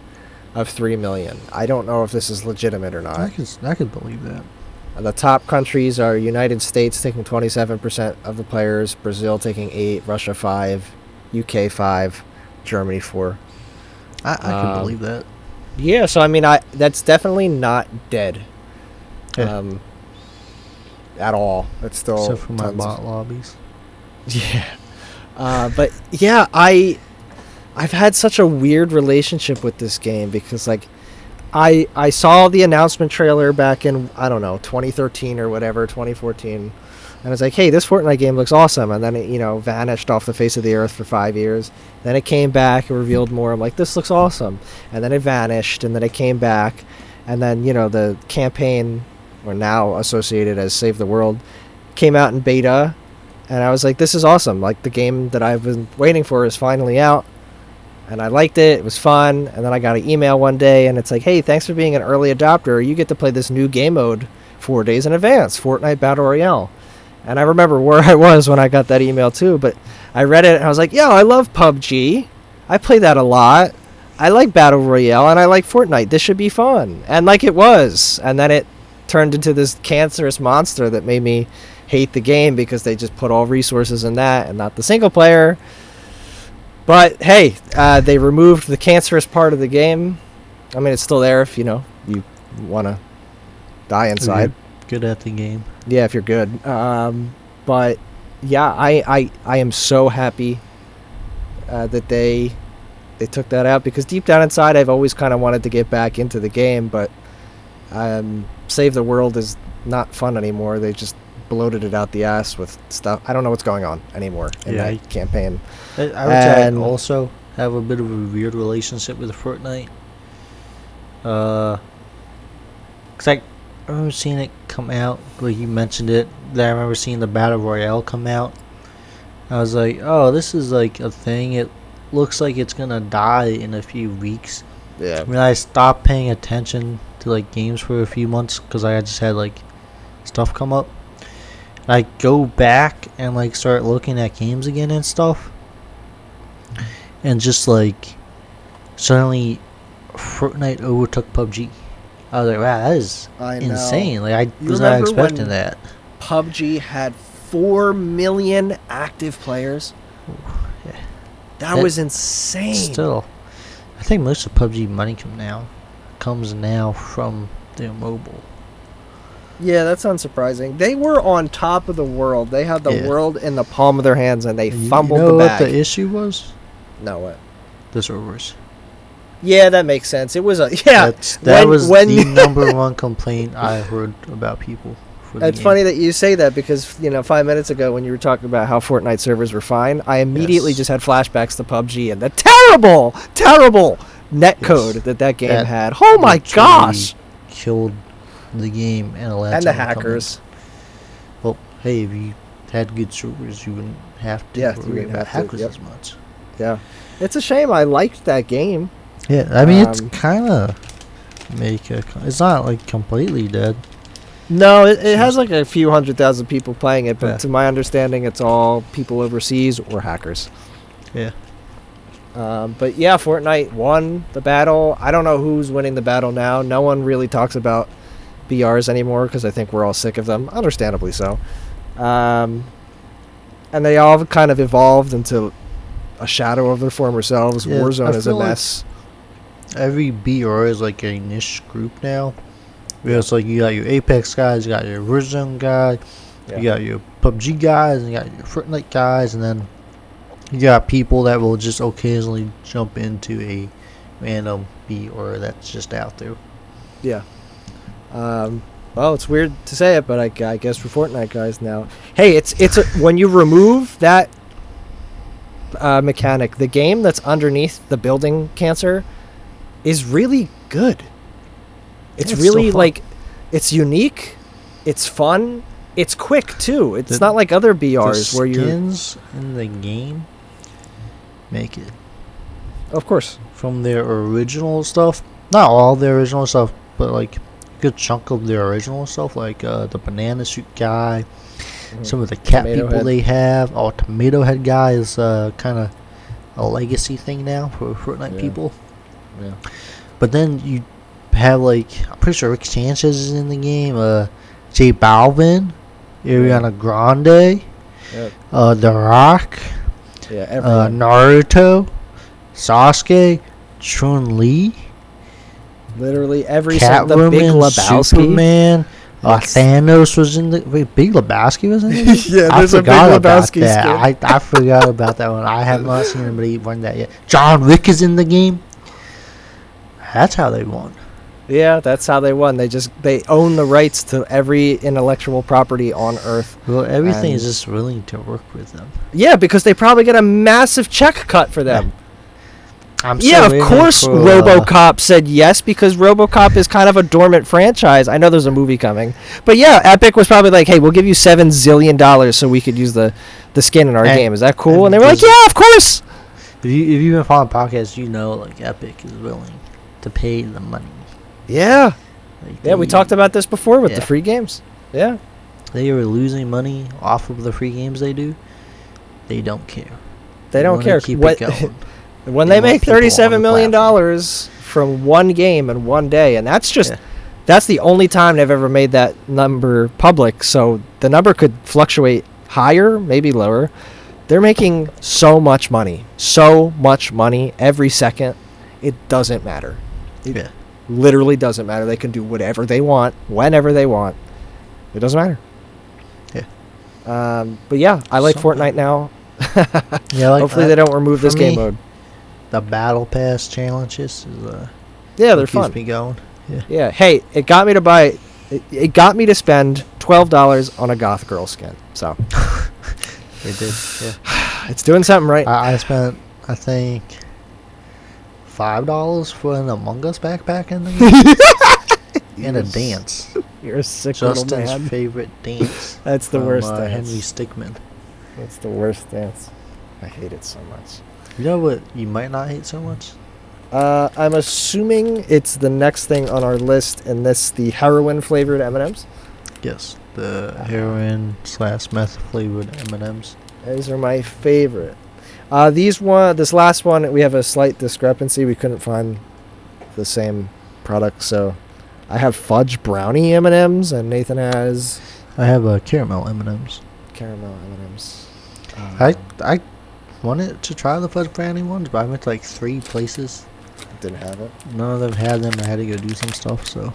of 3 million. I don't know if this is legitimate or not. I could believe that. The top countries are United States taking 27% of the players, Brazil taking 8, Russia 5, UK 5, Germany 4. I could believe that. Yeah, so I mean, that's definitely not dead. Yeah. At all. It's still Except for my tons of- bot lobbies. Yeah. But yeah, I've had such a weird relationship with this game because like I saw the announcement trailer back in, I don't know, 2013 or whatever, 2014. And I was like, hey, this Fortnite game looks awesome. And then it, vanished off the face of the earth for 5 years. Then it came back and revealed more. I'm like, this looks awesome. And then it vanished. And then it came back. And then, the campaign, or now associated as Save the World, came out in beta. And I was like, this is awesome. Like, the game that I've been waiting for is finally out. And I liked it. It was fun. And then I got an email one day, and it's like, hey, thanks for being an early adopter. You get to play this new game mode 4 days in advance, Fortnite Battle Royale. And I remember where I was when I got that email, too. But I read it, and I was like, yeah, I love PUBG. I play that a lot. I like Battle Royale, and I like Fortnite. This should be fun. And, like, it was. And then it turned into this cancerous monster that made me hate the game because they just put all resources in that and not the single player. But hey, they removed the cancerous part of the game. I mean, it's still there if you want to die inside. Good at the game. Yeah, if you're good. But yeah, I am so happy that they took that out, because deep down inside I've always kind of wanted to get back into the game, but Save the World is not fun anymore. They just bloated it out the ass with stuff. I don't know what's going on anymore in that campaign. I would say I also have a bit of a weird relationship with Fortnite. Cause I remember seeing it come out, like you mentioned it. That I remember seeing the Battle Royale come out. I was like, oh, this is like a thing. It looks like it's gonna die in a few weeks. Yeah. I mean, I stopped paying attention to like games for a few months because I just had like stuff come up. I go back and like start looking at games again and stuff, and just like suddenly Fortnite overtook PUBG. I was like, wow, that is insane. Like, I was not expecting that. PUBG had 4 million active players. Yeah. That was insane. Still, I think most of PUBG money comes now from their mobile. Yeah, that's unsurprising. They were on top of the world. They had the world in the palm of their hands, and they fumbled the bag. What the issue was? No, what? The servers. Yeah, that makes sense. It was a that was the number one complaint I heard about people. It's funny that you say that, because 5 minutes ago when you were talking about how Fortnite servers were fine, I immediately just had flashbacks to PUBG and the terrible netcode that game had. Oh my gosh! Killed the game and allowed the hackers. Well, hey, if you had good servers, you wouldn't have to worry about hackers as much. Yeah, it's a shame. I liked that game. Yeah, I mean, it's kind of it's not like completely dead. No, it has like a few 100,000 people playing it, but to my understanding, it's all people overseas or hackers. Yeah. But yeah, Fortnite won the battle. I don't know who's winning the battle now. No one really talks about BRs anymore because I think we're all sick of them, understandably so. And they all kind of evolved into a shadow of their former selves. Yeah, Warzone is a mess. Like every BR is like a niche group now. Yeah, it's like you got your Apex guys, you got your Warzone guy, you got your PUBG guys, and you got your Fortnite guys, and then you got people that will just occasionally jump into a random BR that's just out there. Yeah. Well, it's weird to say it, but I guess we're Fortnite guys now. Hey, it's when you remove that mechanic, the game that's underneath the building cancer is really good. It's really like, it's unique, it's fun, it's quick too. It's not like other BRs where you're... The skins in the game make it. Of course. From their original stuff, not all their original stuff, but like a good chunk of their original stuff, like the banana suit guy, some of the cat tomato people head. They have. Oh, Tomato Head guy is kind of a legacy thing now for Fortnite people. Yeah. But then you have like, I'm pretty sure Rick Sanchez is in the game, J Balvin, Ariana Grande, The Rock, Naruto, Sasuke, Chun-Li, literally every Catwoman, Big Lebowski, Superman, Thanos was in the Big Lebowski was in it. Yeah, there's a Big Lebowski skin. I forgot about that one. I have not seen anybody run that yet. John Wick is in the game. That's how they won. Yeah, that's how they won. They own the rights to every intellectual property on Earth. Well, everything is just willing to work with them. Yeah, because they probably get a massive check cut for them. Yeah. Of course RoboCop said yes, because RoboCop is kind of a dormant franchise. I know there's a movie coming. But yeah, Epic was probably like, hey, we'll give you $7 zillion so we could use the skin in our game. Is that cool? And they were like, yeah, of course. If you've been following podcasts, you know like Epic is willing to pay the money. Yeah. We talked about this before with the free games. Yeah. They are losing money off of the free games they do. They don't care. They don't care. Keep it going. When they make $37 million from one game in one day, and that's just That's the only time they've ever made that number public, so the number could fluctuate higher, maybe lower. They're making so much money every second. It doesn't matter. It Yeah. literally doesn't matter. They can do whatever they want, whenever they want. It doesn't matter. Yeah. But yeah, I like Something. Fortnite now. Yeah, like Hopefully they don't remove this for game me, mode. The battle pass challenges is Yeah, they're what fun. keeps me going. Yeah. Yeah. Hey, it got me to buy. It got me to spend $12 on a Goth Girl skin. So They did. Yeah. it's doing something right. I spent, I think, $5 for an Among Us backpack in the game. And a dance. You're a sick little Justin's man. favorite dance. That's the from, worst Henry dance. Stickmin. That's the worst dance. I hate it so much. You know what you might not hate so much? I'm assuming it's the next thing on our list, and this the heroin flavored M&Ms. Yes, the heroin / meth flavored M&Ms. These are my favorite. This last one, we have a slight discrepancy. We couldn't find the same product, so I have fudge brownie M&Ms, and Nathan has I have caramel M&Ms. caramel M&Ms. I wanted to try the fudge brownie ones, but I went to like 3 places. Didn't have it. None of them had them. I had to go do some stuff. So,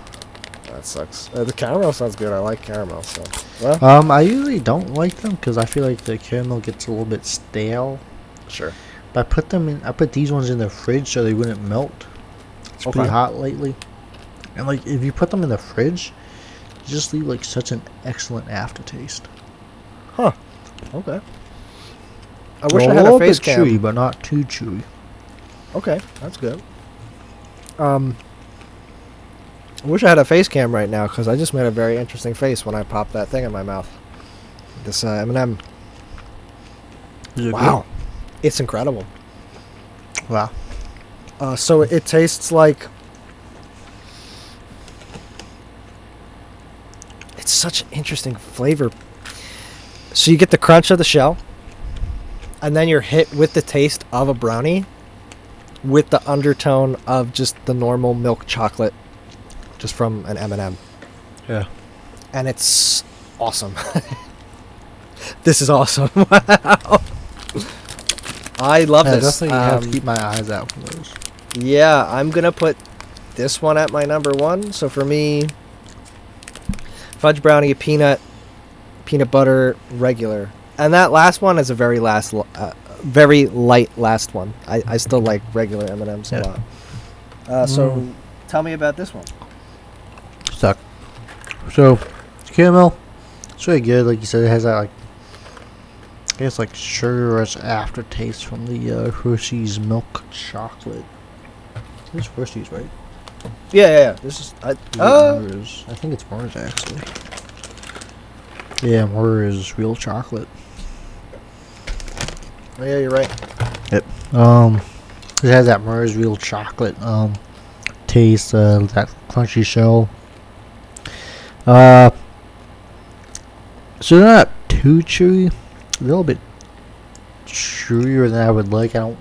That sucks. The caramel sounds good. I like caramel. So, well, I usually don't like them because I feel like the caramel gets a little bit stale. sure. But I put these ones in the fridge so they wouldn't melt. It's Okay. pretty hot lately, and like if you put them in the fridge, you just leave like such an excellent aftertaste. Huh. Okay. I wish They're I had a little face bit cam. chewy, but not too chewy. Okay, that's good. I wish I had a face cam right now because I just made a very interesting face when I popped that thing in my mouth. This M&M. Is it Wow, it's incredible. good? Wow. So it tastes like. It's such an interesting flavor. So you get the crunch of the shell, and then you're hit with the taste of a brownie, with the undertone of just the normal milk chocolate, just from an M&M. Yeah. And it's awesome. This is awesome. Wow. I love I this. definitely have to keep my eyes out for those. Yeah, I'm gonna put this one at my number 1. So for me, fudge brownie, peanut butter, regular, and that last one is a very light last one. I still like regular M&Ms a lot. So tell me about this one. Stuck. So, caramel, it's really good. Like you said, it has that like, I guess like sugar-rich aftertaste from the Hershey's milk chocolate. This is Hershey's, right? Yeah. This is. Mars. I think it's Mars actually. Yeah, Mars real chocolate. Oh, yeah, you're right. Yep. It has that Mars real chocolate taste. That crunchy shell. So they're not too chewy. They're a little bit chewier than I would like. I don't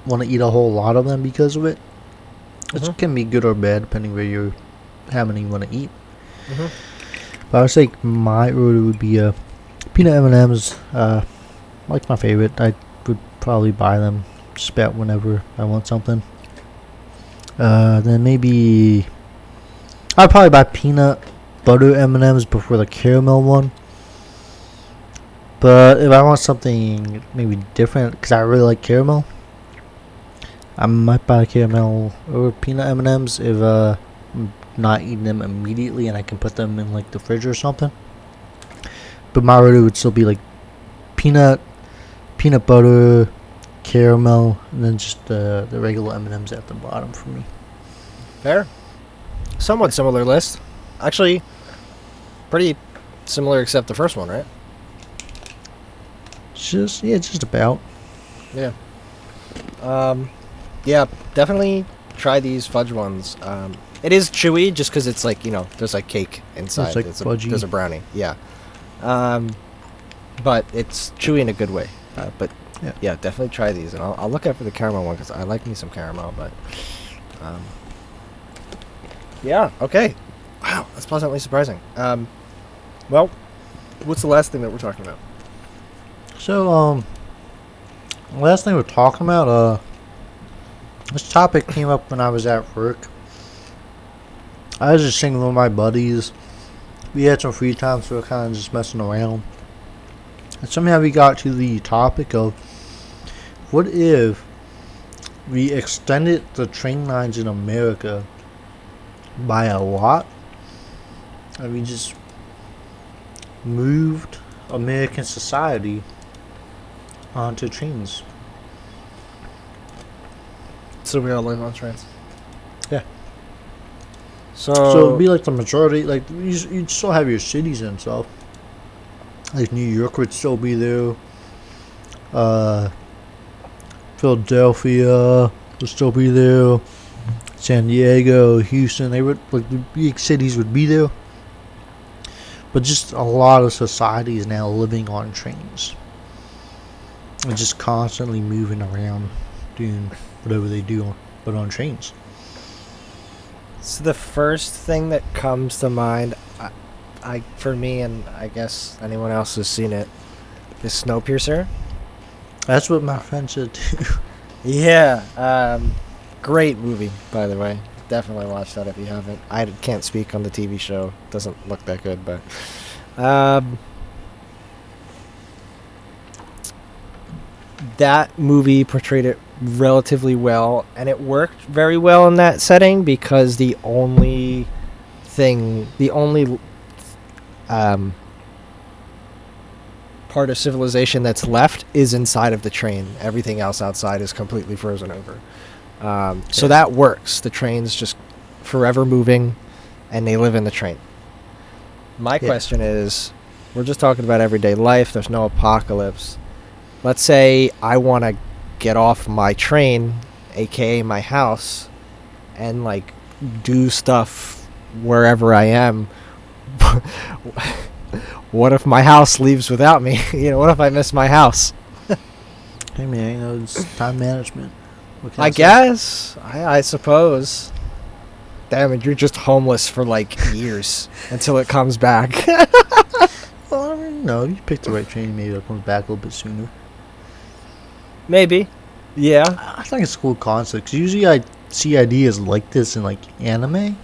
want to eat a whole lot of them because of it. Which can be good or bad depending where how many you want to eat. But I would say my order would be peanut M&Ms. Like my favorite. I would probably buy them just about whenever I want something. Then maybe I'd probably buy peanut butter M&Ms before the caramel one. But if I want something maybe different, because I really like caramel, I might buy caramel or peanut M&Ms if I'm not eating them immediately and I can put them in like the fridge or something. But my order would still be like peanut butter, caramel, and then just the regular M&Ms at the bottom for me. Fair. Somewhat similar list. Actually, pretty similar except the first one, right? Just about. Yeah. Yeah, definitely try these fudge ones. It is chewy just because it's like, there's like cake inside. It's like fudgy. There's a brownie. Yeah. But it's chewy in a good way. But yeah, definitely try these. And I'll look out for the caramel one because I like me some caramel. But yeah, okay. Wow, that's pleasantly surprising. Well, what's the last thing that we're talking about? So, last thing we're talking about, this topic came up when I was at work. I was just singing with my buddies. We had some free time, so we were kind of just messing around. And somehow we got to the topic of, what if we extended the train lines in America by a lot, and we just moved American society onto trains? So we all live on trains. Yeah. So it'd be like the majority, like you'd still have your cities and stuff. Like New York would still be there. Philadelphia would still be there. San Diego, Houston, they would, like, the big cities would be there. But just a lot of society is now living on trains. And just constantly moving around, doing whatever they do, but on trains. So the first thing that comes to mind, I for me, and I guess anyone else who's seen it, is Snowpiercer. That's what my friend said too. Yeah, great movie, by the way. Definitely watch that if you haven't. I can't speak on the TV show; doesn't look that good, but that movie portrayed it relatively well, and it worked very well in that setting because the only part of civilization that's left is inside of the train. Everything else outside is completely frozen over. So that works. The train's just forever moving, and they live in the train. My question is, we're just talking about everyday life. There's no apocalypse. Let's say I want to get off my train, aka my house, and like do stuff wherever I am. What if my house leaves without me? What if I miss my house? Hey man, it's time management. I guess. I suppose. Damn it, you're just homeless for like years until it comes back. Well, I mean, no, you picked the right train, maybe it comes back a little bit sooner. Maybe. Yeah. I think it's a cool concept, 'cause usually I see ideas like this in like anime.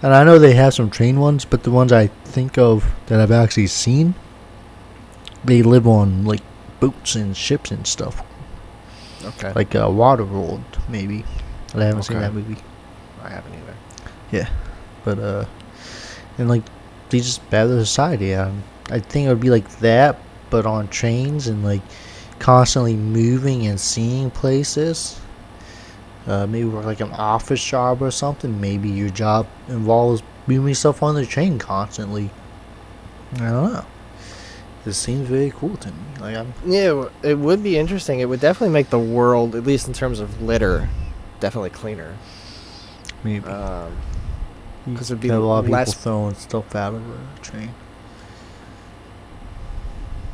And I know they have some train ones, but the ones I think of that I've actually seen, they live on like boats and ships and stuff. Okay. Like Waterworld, maybe. I haven't seen Okay. that movie. I haven't either. Yeah, but and like they just better society. I think it would be like that, but on trains and like constantly moving and seeing places. Maybe work like an office job or something. Maybe your job involves moving stuff on the train constantly. I don't know. This seems very cool to me. Like Yeah, it would be interesting. It would definitely make the world, at least in terms of litter, definitely cleaner. maybe Because it'd be have a lot of people less. throwing stuff out of a train.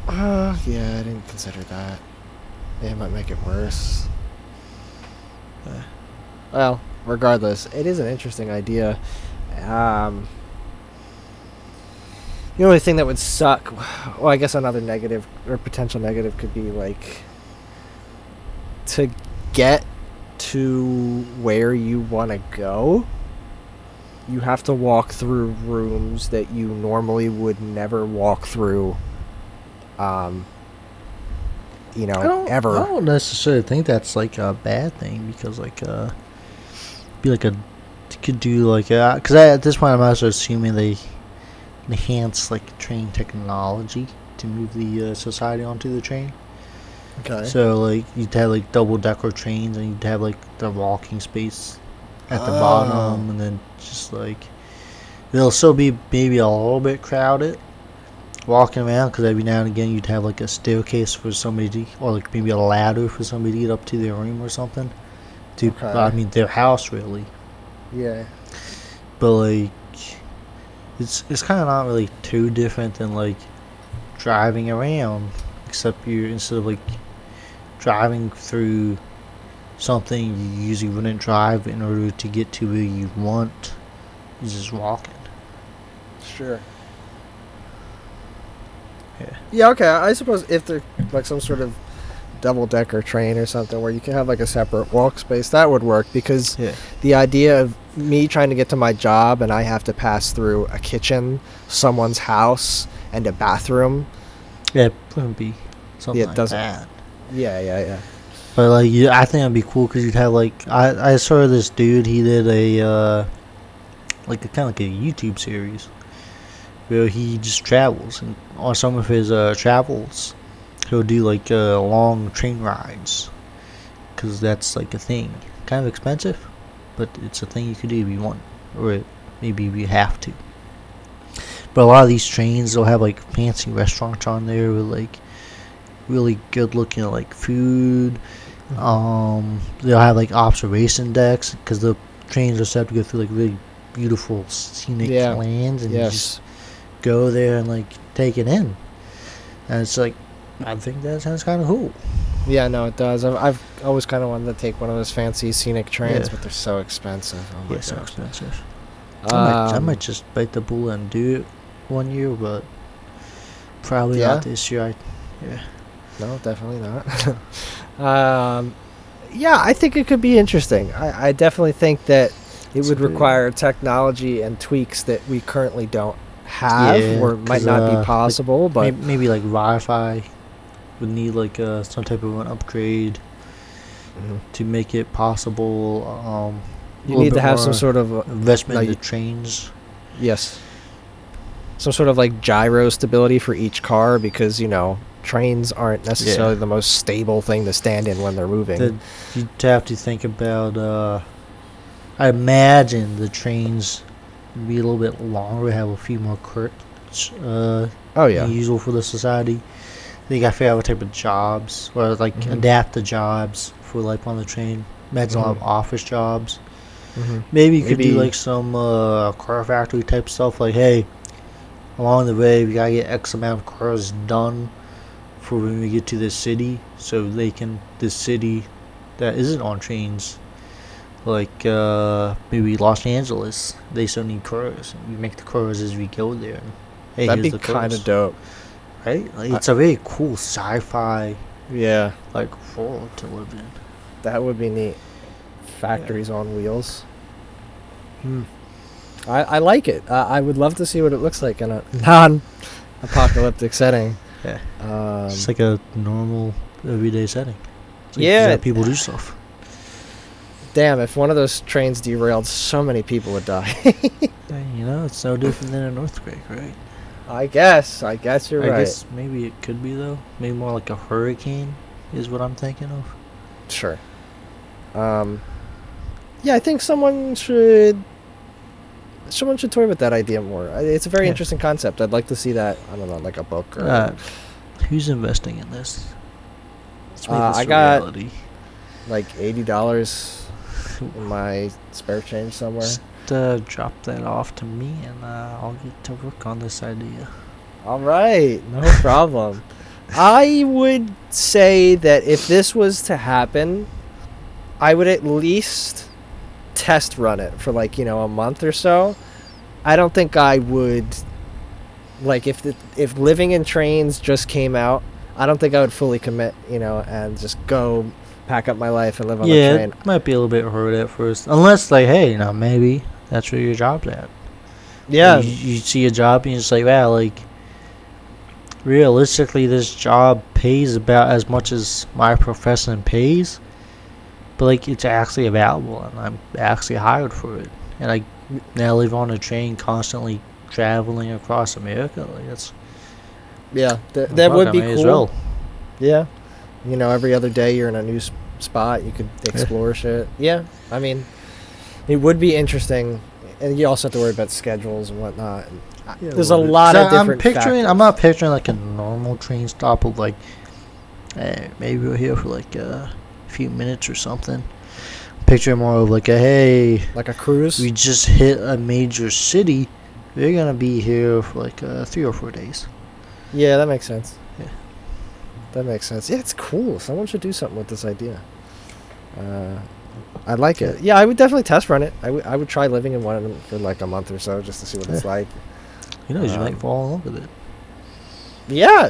Yeah, I didn't consider that. Yeah, it might make it worse. Well, regardless, it is an interesting idea. The only thing that would suck, well, I guess another negative or potential negative could be like to get to where you want to go, you have to walk through rooms that you normally would never walk through. Ever. I don't necessarily think that's like a bad thing, because like be like a could do like because at this point I'm also assuming they enhance like train technology to move the society onto the train. Okay. So like you'd have like double decker trains, and you'd have like the walking space at the bottom, and then just like it'll still be maybe a little bit crowded walking around, because every now and again you'd have like a staircase for somebody to, or like maybe a ladder for somebody to get up to their room or something. I mean their house really. Yeah. But like it's kind of not really too different than like driving around, except instead of like driving through something you usually wouldn't drive in order to get to where you want You're just walking. Sure. Yeah. Yeah, okay. I suppose if they're like some sort of double-decker train or something where you can have like a separate walk space, that would work, because Yeah. the idea of me trying to get to my job and I have to pass through a kitchen, someone's house, and a bathroom. Yeah, it wouldn't be something Yeah, it like doesn't- that. Yeah. But like, I think it'd be cool because you'd have like, I saw this dude. He did a like a kind of like a YouTube series where he just travels, and on some of his travels, he'll do like long train rides, because that's like a thing. Kind of expensive, but it's a thing you could do if you want, or maybe if you have to. But a lot of these trains, they'll have like fancy restaurants on there with like really good looking like food. They'll have like observation decks, because the trains are set to go through like really beautiful scenic Yeah. lands, and you Yes. just go there and like take it in. And it's like, I think that sounds kind of cool. Yeah, no, it does. I've always kind of wanted to take one of those fancy scenic trains, Yeah. but they're so expensive. Oh my Yeah, so God. expensive. I Um, might just bite the bullet and do it one year, but probably Yeah? not this year. Yeah. No, definitely not. Yeah, I think it could be interesting. I definitely think that it It's would pretty- require technology and tweaks that we currently don't have, Yeah, or might 'cause, not be like, possible. But Maybe like Wi-Fi would need like some type of an upgrade Mhm. to make it possible. you little need to bit have some more sort of investment like- in the trains. yes, some sort of like gyro stability for each car, because trains aren't necessarily the most stable thing to stand in when they're moving. That you'd have to think about. I imagine the trains would be a little bit longer, have a few more curtains. Oh yeah, Than usual for the society. They got to figure out what type of jobs, or like Mhm. adapt the jobs for like on the train. Imagine a lot of Mhm. office jobs. Mhm. Maybe you could do Maybe- like some car factory type stuff. Like, hey, along the way we gotta get X amount of cars done for when we get to this city, so this city that isn't on trains, like maybe Los Angeles, they still need cars. We make the cars as we go there. Hey, that'd be here's the kind cars. of dope. Right? Like, it's a very cool sci-fi Yeah, like world to live in. that would be neat. Factories on wheels. I like it. I would love to see what it looks like in a non-apocalyptic setting. Yeah. Um, It's like a normal everyday setting. It's like Yeah. how people do stuff. damn, if one of those trains derailed, so many people would die. Yeah, it's no different than an earthquake, right? I guess you're I right. guess maybe it could be though. Maybe more like a hurricane is what I'm thinking of. Sure. Yeah, I think someone should toy with that idea more. It's a very Yeah. interesting concept. I'd like to see that. I don't know, like a book or. Who's investing in this? Let's make this I a got- reality. like $80 in my spare change somewhere. Just drop that off to me, and I'll get to work on this idea. All right, no problem. I would say that if this was to happen, I would at least test run it for like, a month or so. I don't think I would like if living in trains just came out, I don't think I would fully commit, and just go pack up my life and live on the Yeah, train. it might be a little bit hard at first, unless like, hey, maybe that's where your job's at. Yeah. you see a job and you're just like, wow, like realistically, this job pays about as much as my profession pays, but like it's actually available and I'm actually hired for it, and I now live on a train constantly traveling across America. Like that's Yeah, that fuck, would I be may cool. as well. Yeah. Every other day you're in a new spot, you could explore shit. Yeah, I mean, it would be interesting. And you also have to worry about schedules and whatnot. And Yeah, there's a little bit. lot So of different I'm not picturing like a normal train stop of like, hey, maybe we're here for like a few minutes or something. Picturing more of like a, hey, like a cruise. we just hit a major city. We're gonna be here for like 3 or 4 days. Yeah, that makes sense. Yeah. That makes sense. Yeah, it's cool. Someone should do something with this idea. I like it. Yeah, I would definitely test run it. I would try living in one of them for like a month or so just to see what it's like. You might fall in love with it. Yeah.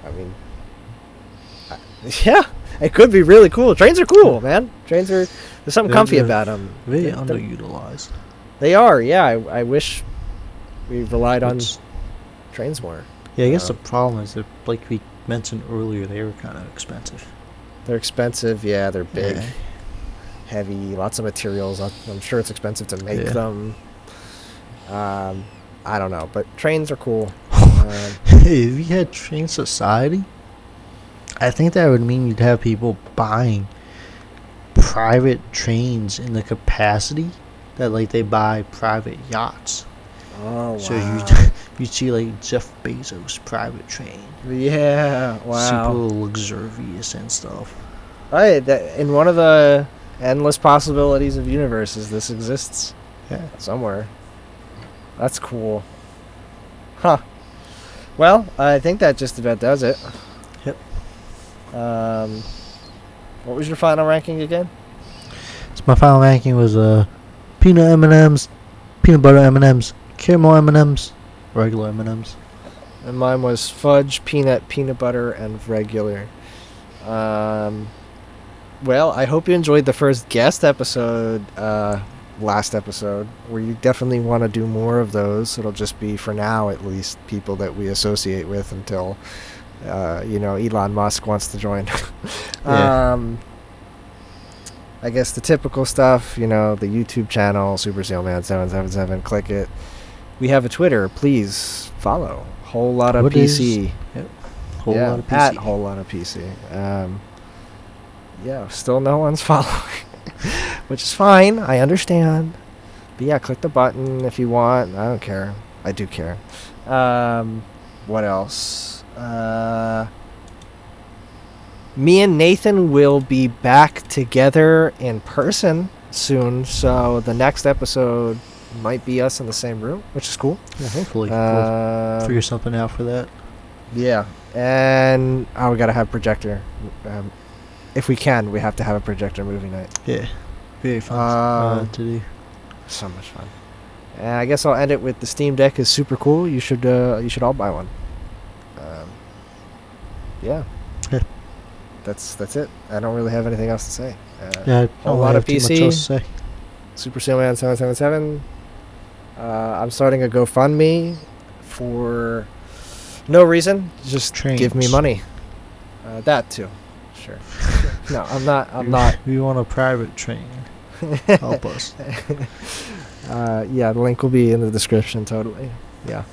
I mean, yeah, it could be really cool. Trains are cool, man. Trains are, there's something comfy about them. Very underutilized. They are, yeah. I wish we relied on trains more. Yeah, I guess the problem is that, like we mentioned earlier, they were kind of expensive. They're expensive, yeah. They're big, Yeah. heavy, lots of materials. I'm sure it's expensive to make them. I don't know, but trains are cool. Hey, if you had train society, I think that would mean you'd have people buying private trains in the capacity that, like, they buy private yachts. Oh, wow. So you'd see, like, Jeff Bezos' private train. Yeah, wow. Super luxurious and stuff. Right, in one of the endless possibilities of universes, this exists. Yeah. Somewhere. That's cool. Huh. Well, I think that just about does it. Yep. What was your final ranking again? So my final ranking was peanut M&Ms, peanut butter M&Ms, caramel M&Ms, regular M&Ms. And mine was fudge, peanut butter, and regular. Well, I hope you enjoyed the first guest episode, last episode. We definitely want to do more of those. It'll just be, for now at least, people that we associate with until, Elon Musk wants to join. Yeah. I guess the typical stuff, the YouTube channel, Super Sailman 777, click it. We have a Twitter. Please follow. Whole lot of What PC. Whole lot of PC. At whole lot of PC. Still no one's following, which is fine. I understand. But yeah, click the button if you want. I don't care. I do care. What else? Me and Nathan will be back together in person soon, so the next episode might be us in the same room, which is cool. Yeah, hopefully we'll figure something out for that. Yeah, and we gotta have projector. If we can, we have to have a projector movie night. Yeah, very fun to do. So much fun. And I guess I'll end it with the Steam Deck is super cool. You should all buy one. Yeah. That's it. I don't really have anything else to say. Yeah, a lot of too much PC. else to say. Super Sailman 777. I'm starting a GoFundMe for no reason. Just give me Trains. money. That too. Sure. No, I'm not. We want a private train. Help us. Yeah, the link will be in the description. Totally. Yeah.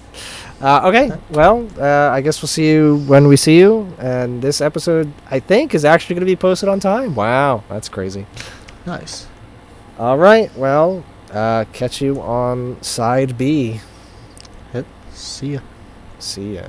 Okay. Well, I guess we'll see you when we see you. And this episode, I think, is actually going to be posted on time. Wow, that's crazy. Nice. All right. Well, catch you on side B. See ya. See ya.